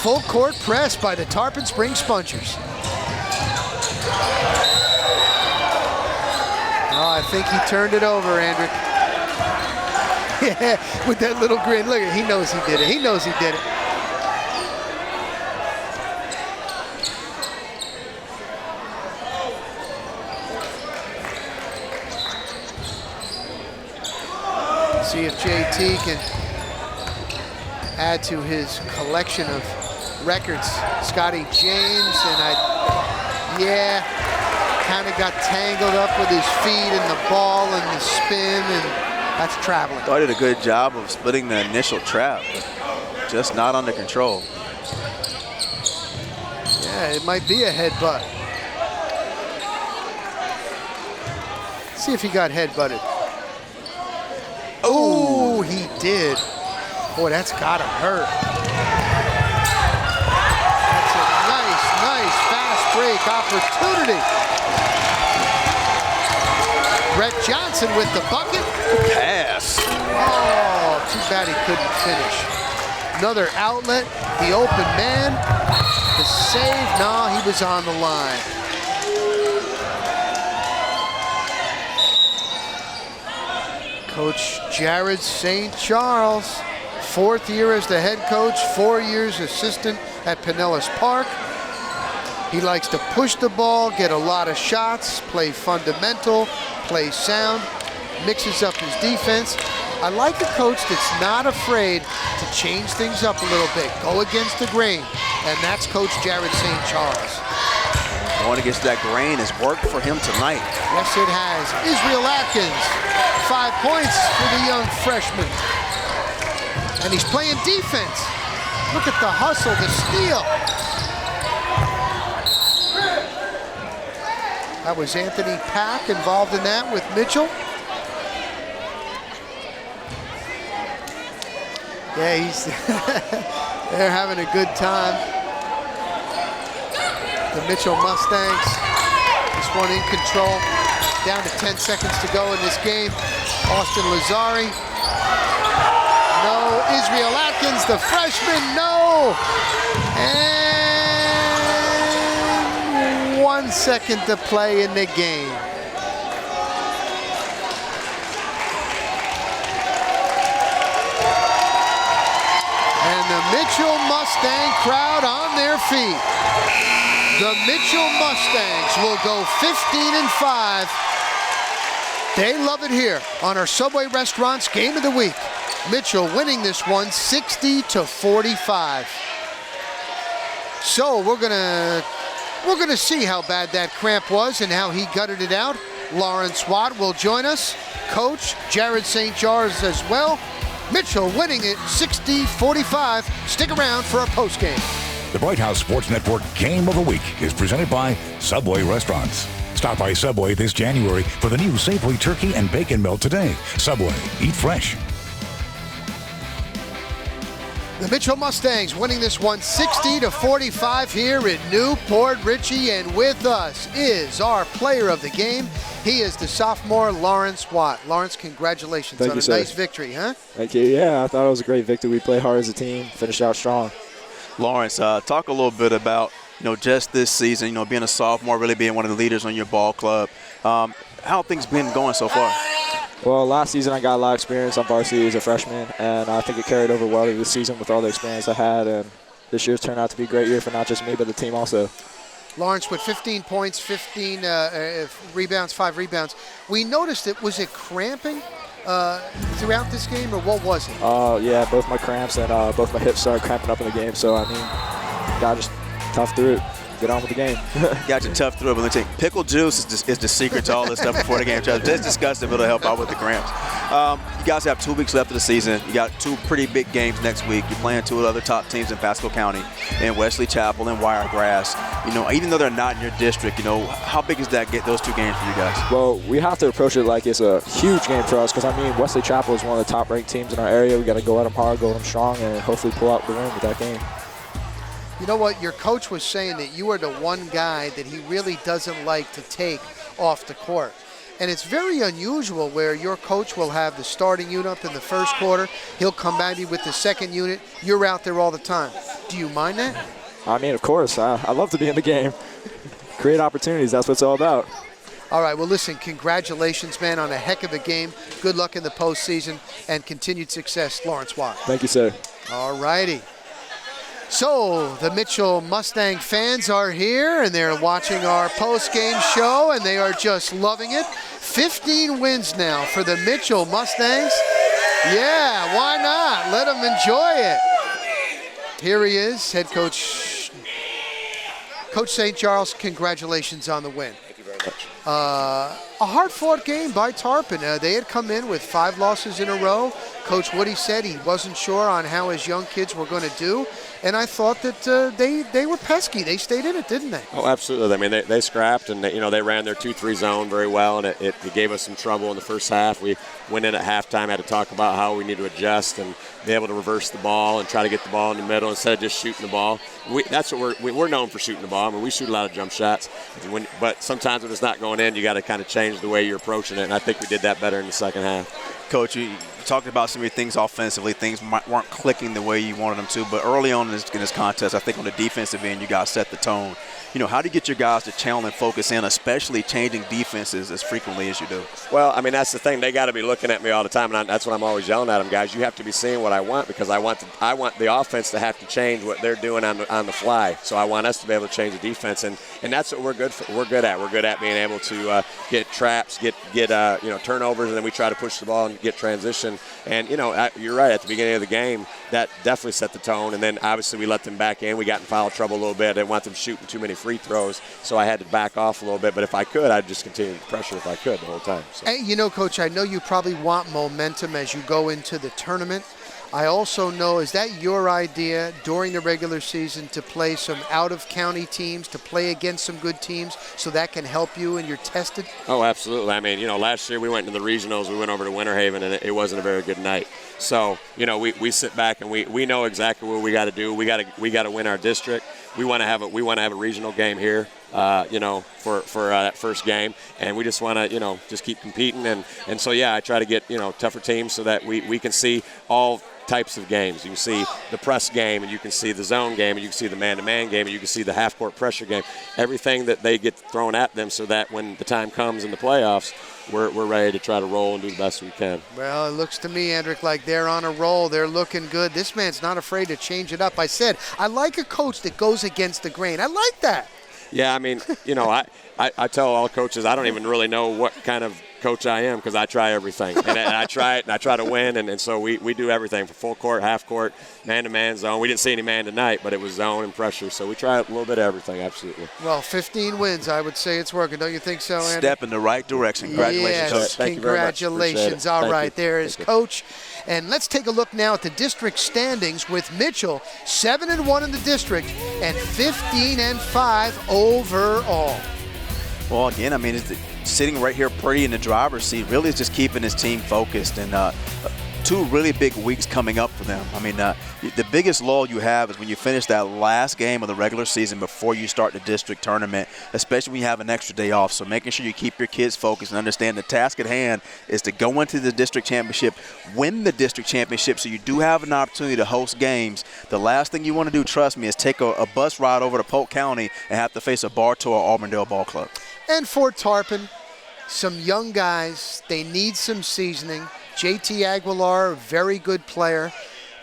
Full court press by the Tarpon Springs Spongers. Oh, I think he turned it over, Andrew. Yeah, with that little grin. Look, he knows he did it. He knows he did it. See if JT can add to his collection of records. Scotty James, and kind of got tangled up with his feet and the ball and the spin, and that's traveling. Thought he did a good job of splitting the initial trap, but just not under control. Yeah, it might be a headbutt. See if he got headbutted. Oh, he did. Boy, that's gotta hurt. That's a nice fast break opportunity. Brett Johnson with the bucket. Pass. Oh, too bad he couldn't finish. Another outlet, the open man, the save. No, he was on the line. Coach Jared St. Charles, 4th year as the head coach, 4 years assistant at Pinellas Park. He likes to push the ball, get a lot of shots, play fundamental, play sound, mixes up his defense. I like a coach that's not afraid to change things up a little bit, go against the grain, and that's Coach Jared St. Charles. Going against that grain has worked for him tonight. Yes, it has. Israel Atkins, 5 points for the young freshman. And he's playing defense. Look at the hustle, the steal. That was Anthony Pack involved in that with Mitchell. Yeah, they're having a good time. The Mitchell Mustangs, this one in control. Down to 10 seconds to go in this game. Austin Lazari. No. Israel Atkins, the freshman, no. And 1 second to play in the game. And the Mitchell Mustang crowd on their feet. The Mitchell Mustangs will go 15-5. They love it here on our Subway Restaurants Game of the Week. Mitchell winning this one 60-45. So we're gonna see how bad that cramp was and how he gutted it out. Lawrence Watt will join us. Coach Jared St. Charles as well. Mitchell winning it 60-45. Stick around for a postgame. The Bright House Sports Network Game of the Week is presented by Subway Restaurants. Stop by Subway this January for the new Safeway Turkey and Bacon Melt today. Subway, eat fresh. The Mitchell Mustangs winning this one 60-45 here in Newport Richey, and with us is our player of the game. He is the sophomore Lawrence Watt. Lawrence, congratulations on a nice victory, huh? Thank you. Yeah, I thought it was a great victory. We played hard as a team, finished out strong. Lawrence, talk a little bit about, just this season, being a sophomore, really being one of the leaders on your ball club. How have things been going so far? Well, last season I got a lot of experience on varsity as a freshman, and I think it carried over well to this season with all the experience I had. And this year's turned out to be a great year for not just me, but the team also. Lawrence with 15 points, 15 rebounds, 5 rebounds. We noticed was it cramping throughout this game, or what was it? Yeah, both my cramps and both my hips started cramping up in the game. So, I mean, got just tough through it. Get on with the game. Got you tough through it. But pickle juice is the secret to all this stuff before the game. Just discuss it. It'll help out with the cramps. You guys have 2 weeks left of the season. You got 2 pretty big games next week. You're playing 2 other top teams in Pasco County, and Wesley Chapel and Wiregrass. Even though they're not in your district, how big is that? Get those 2 games for you guys? Well, we have to approach it like it's a huge game for us because, Wesley Chapel is one of the top-ranked teams in our area. We got to go at them hard, go at them strong, and hopefully pull out the win with that game. You know what? Your coach was saying that you are the one guy that he really doesn't like to take off the court. And it's very unusual where your coach will have the starting unit up in the first quarter. He'll come back with the second unit. You're out there all the time. Do you mind that? Of course. I love to be in the game. Create opportunities. That's what it's all about. All right, well, listen, congratulations, man, on a heck of a game. Good luck in the postseason and continued success, Lawrence Watt. Thank you, sir. All righty. So the Mitchell Mustang fans are here, and they're watching our post-game show, and they are just loving it. 15 wins now for the Mitchell Mustangs. Yeah, why not? Let them enjoy it. Here he is, head coach. Coach St. Charles, congratulations on the win. Thank you very much. A hard-fought game by Tarpon. They had come in with 5 losses in a row. Coach Woody said he wasn't sure on how his young kids were going to do. And I thought that they were pesky. They stayed in it, didn't they? Oh, absolutely. They scrapped, and they ran their 2-3 zone very well, and it gave us some trouble in the first half. We went in at halftime, had to talk about how we need to adjust and be able to reverse the ball and try to get the ball in the middle instead of just shooting the ball. That's what we're known for, shooting the ball. We shoot a lot of jump shots, but sometimes when it's not going in, you got to kind of change the way you're approaching it, and I think we did that better in the second half. Coach, you talked about some of your things offensively. Things weren't clicking the way you wanted them to, but early on in this contest, I think on the defensive end, you guys set the tone. How do you get your guys to channel and focus in, especially changing defenses as frequently as you do? Well, that's the thing. They got to be looking at me all the time, and that's what I'm always yelling at them, guys. You have to be seeing what I want because I want the offense to have to change what they're doing on the fly. So I want us to be able to change the defense, and that's what we're good for. We're good at. We're good at being able to get traps, get turnovers, and then we try to push the ball and get transition. And you're right. At the beginning of the game, that definitely set the tone. And then obviously we let them back in. We got in foul trouble a little bit. I didn't want them shooting too many free throws, so I had to back off a little bit. But if I could, I'd just continue to pressure if I could the whole time. So. Hey, Coach, I know you probably want momentum as you go into the tournament. I also know, is that your idea during the regular season to play some out-of-county teams, to play against some good teams, so that can help you and you're tested? Oh, absolutely. Last year we went to the regionals. We went over to Winter Haven, and it wasn't a very good night. So, we sit back and we know exactly what we got to do. We got to win our district. We want to have a regional game here, for that first game, and we just want to, just keep competing. And so, I try to get, tougher teams so that we can see all types of games. You can see the press game, and you can see the zone game, and you can see the man-to-man game, and you can see the half-court pressure game. Everything that they get thrown at them so that when the time comes in the playoffs, we're ready to try to roll and do the best we can. Well, it looks to me, Hendrick, like they're on a roll. They're looking good. This man's not afraid to change it up. I said, I like a coach that goes against the grain. I like that. Yeah, I tell all coaches I don't even really know what kind of coach I am because I try everything. And I try it, and I try to win. And so we do everything from full court, half court, man-to-man, zone. We didn't see any man tonight, but it was zone and pressure. So we try a little bit of everything, absolutely. Well, 15 wins. I would say it's working. Don't you think so, Andy? Step in the right direction. Congratulations, yes, Coach. Thank you very much. Congratulations. All right, there is Coach. And let's take a look now at the district standings with Mitchell, 7-1 in the district and 15-5 overall. Well, again, it's sitting right here pretty in the driver's seat. Really is just keeping his team focused, and 2 really big weeks coming up for them. The biggest lull you have is when you finish that last game of the regular season before you start the district tournament, especially when you have an extra day off. So making sure you keep your kids focused and understand the task at hand is to go into the district championship, win the district championship, so you do have an opportunity to host games. The last thing you want to do, trust me, is take a bus ride over to Polk County and have to face a Bartow or Auburndale ball club. And for Tarpon, some young guys. They need some seasoning. JT Aguilar, very good player.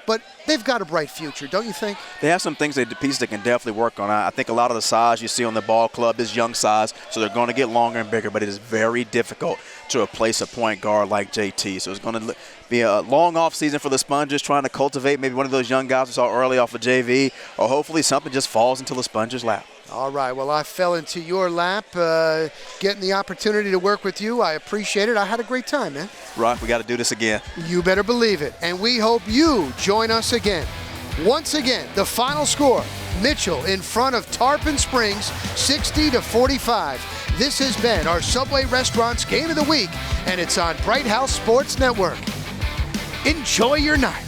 But they've got a bright future, don't you think? They have some pieces they can definitely work on. I think a lot of the size you see on the ball club is young size, so they're going to get longer and bigger, but it is very difficult to replace a point guard like JT. So it's going to be a long off season for the Sponges, trying to cultivate maybe one of those young guys we saw early off of JV, or hopefully something just falls into the Sponges' lap. All right, well, I fell into your lap, getting the opportunity to work with you. I appreciate it. I had a great time, man. Rock, we got to do this again. You better believe it. And we hope you join us again. Once again, the final score, Mitchell in front of Tarpon Springs, 60-45. This has been our Subway Restaurants Game of the Week, and it's on Bright House Sports Network. Enjoy your night.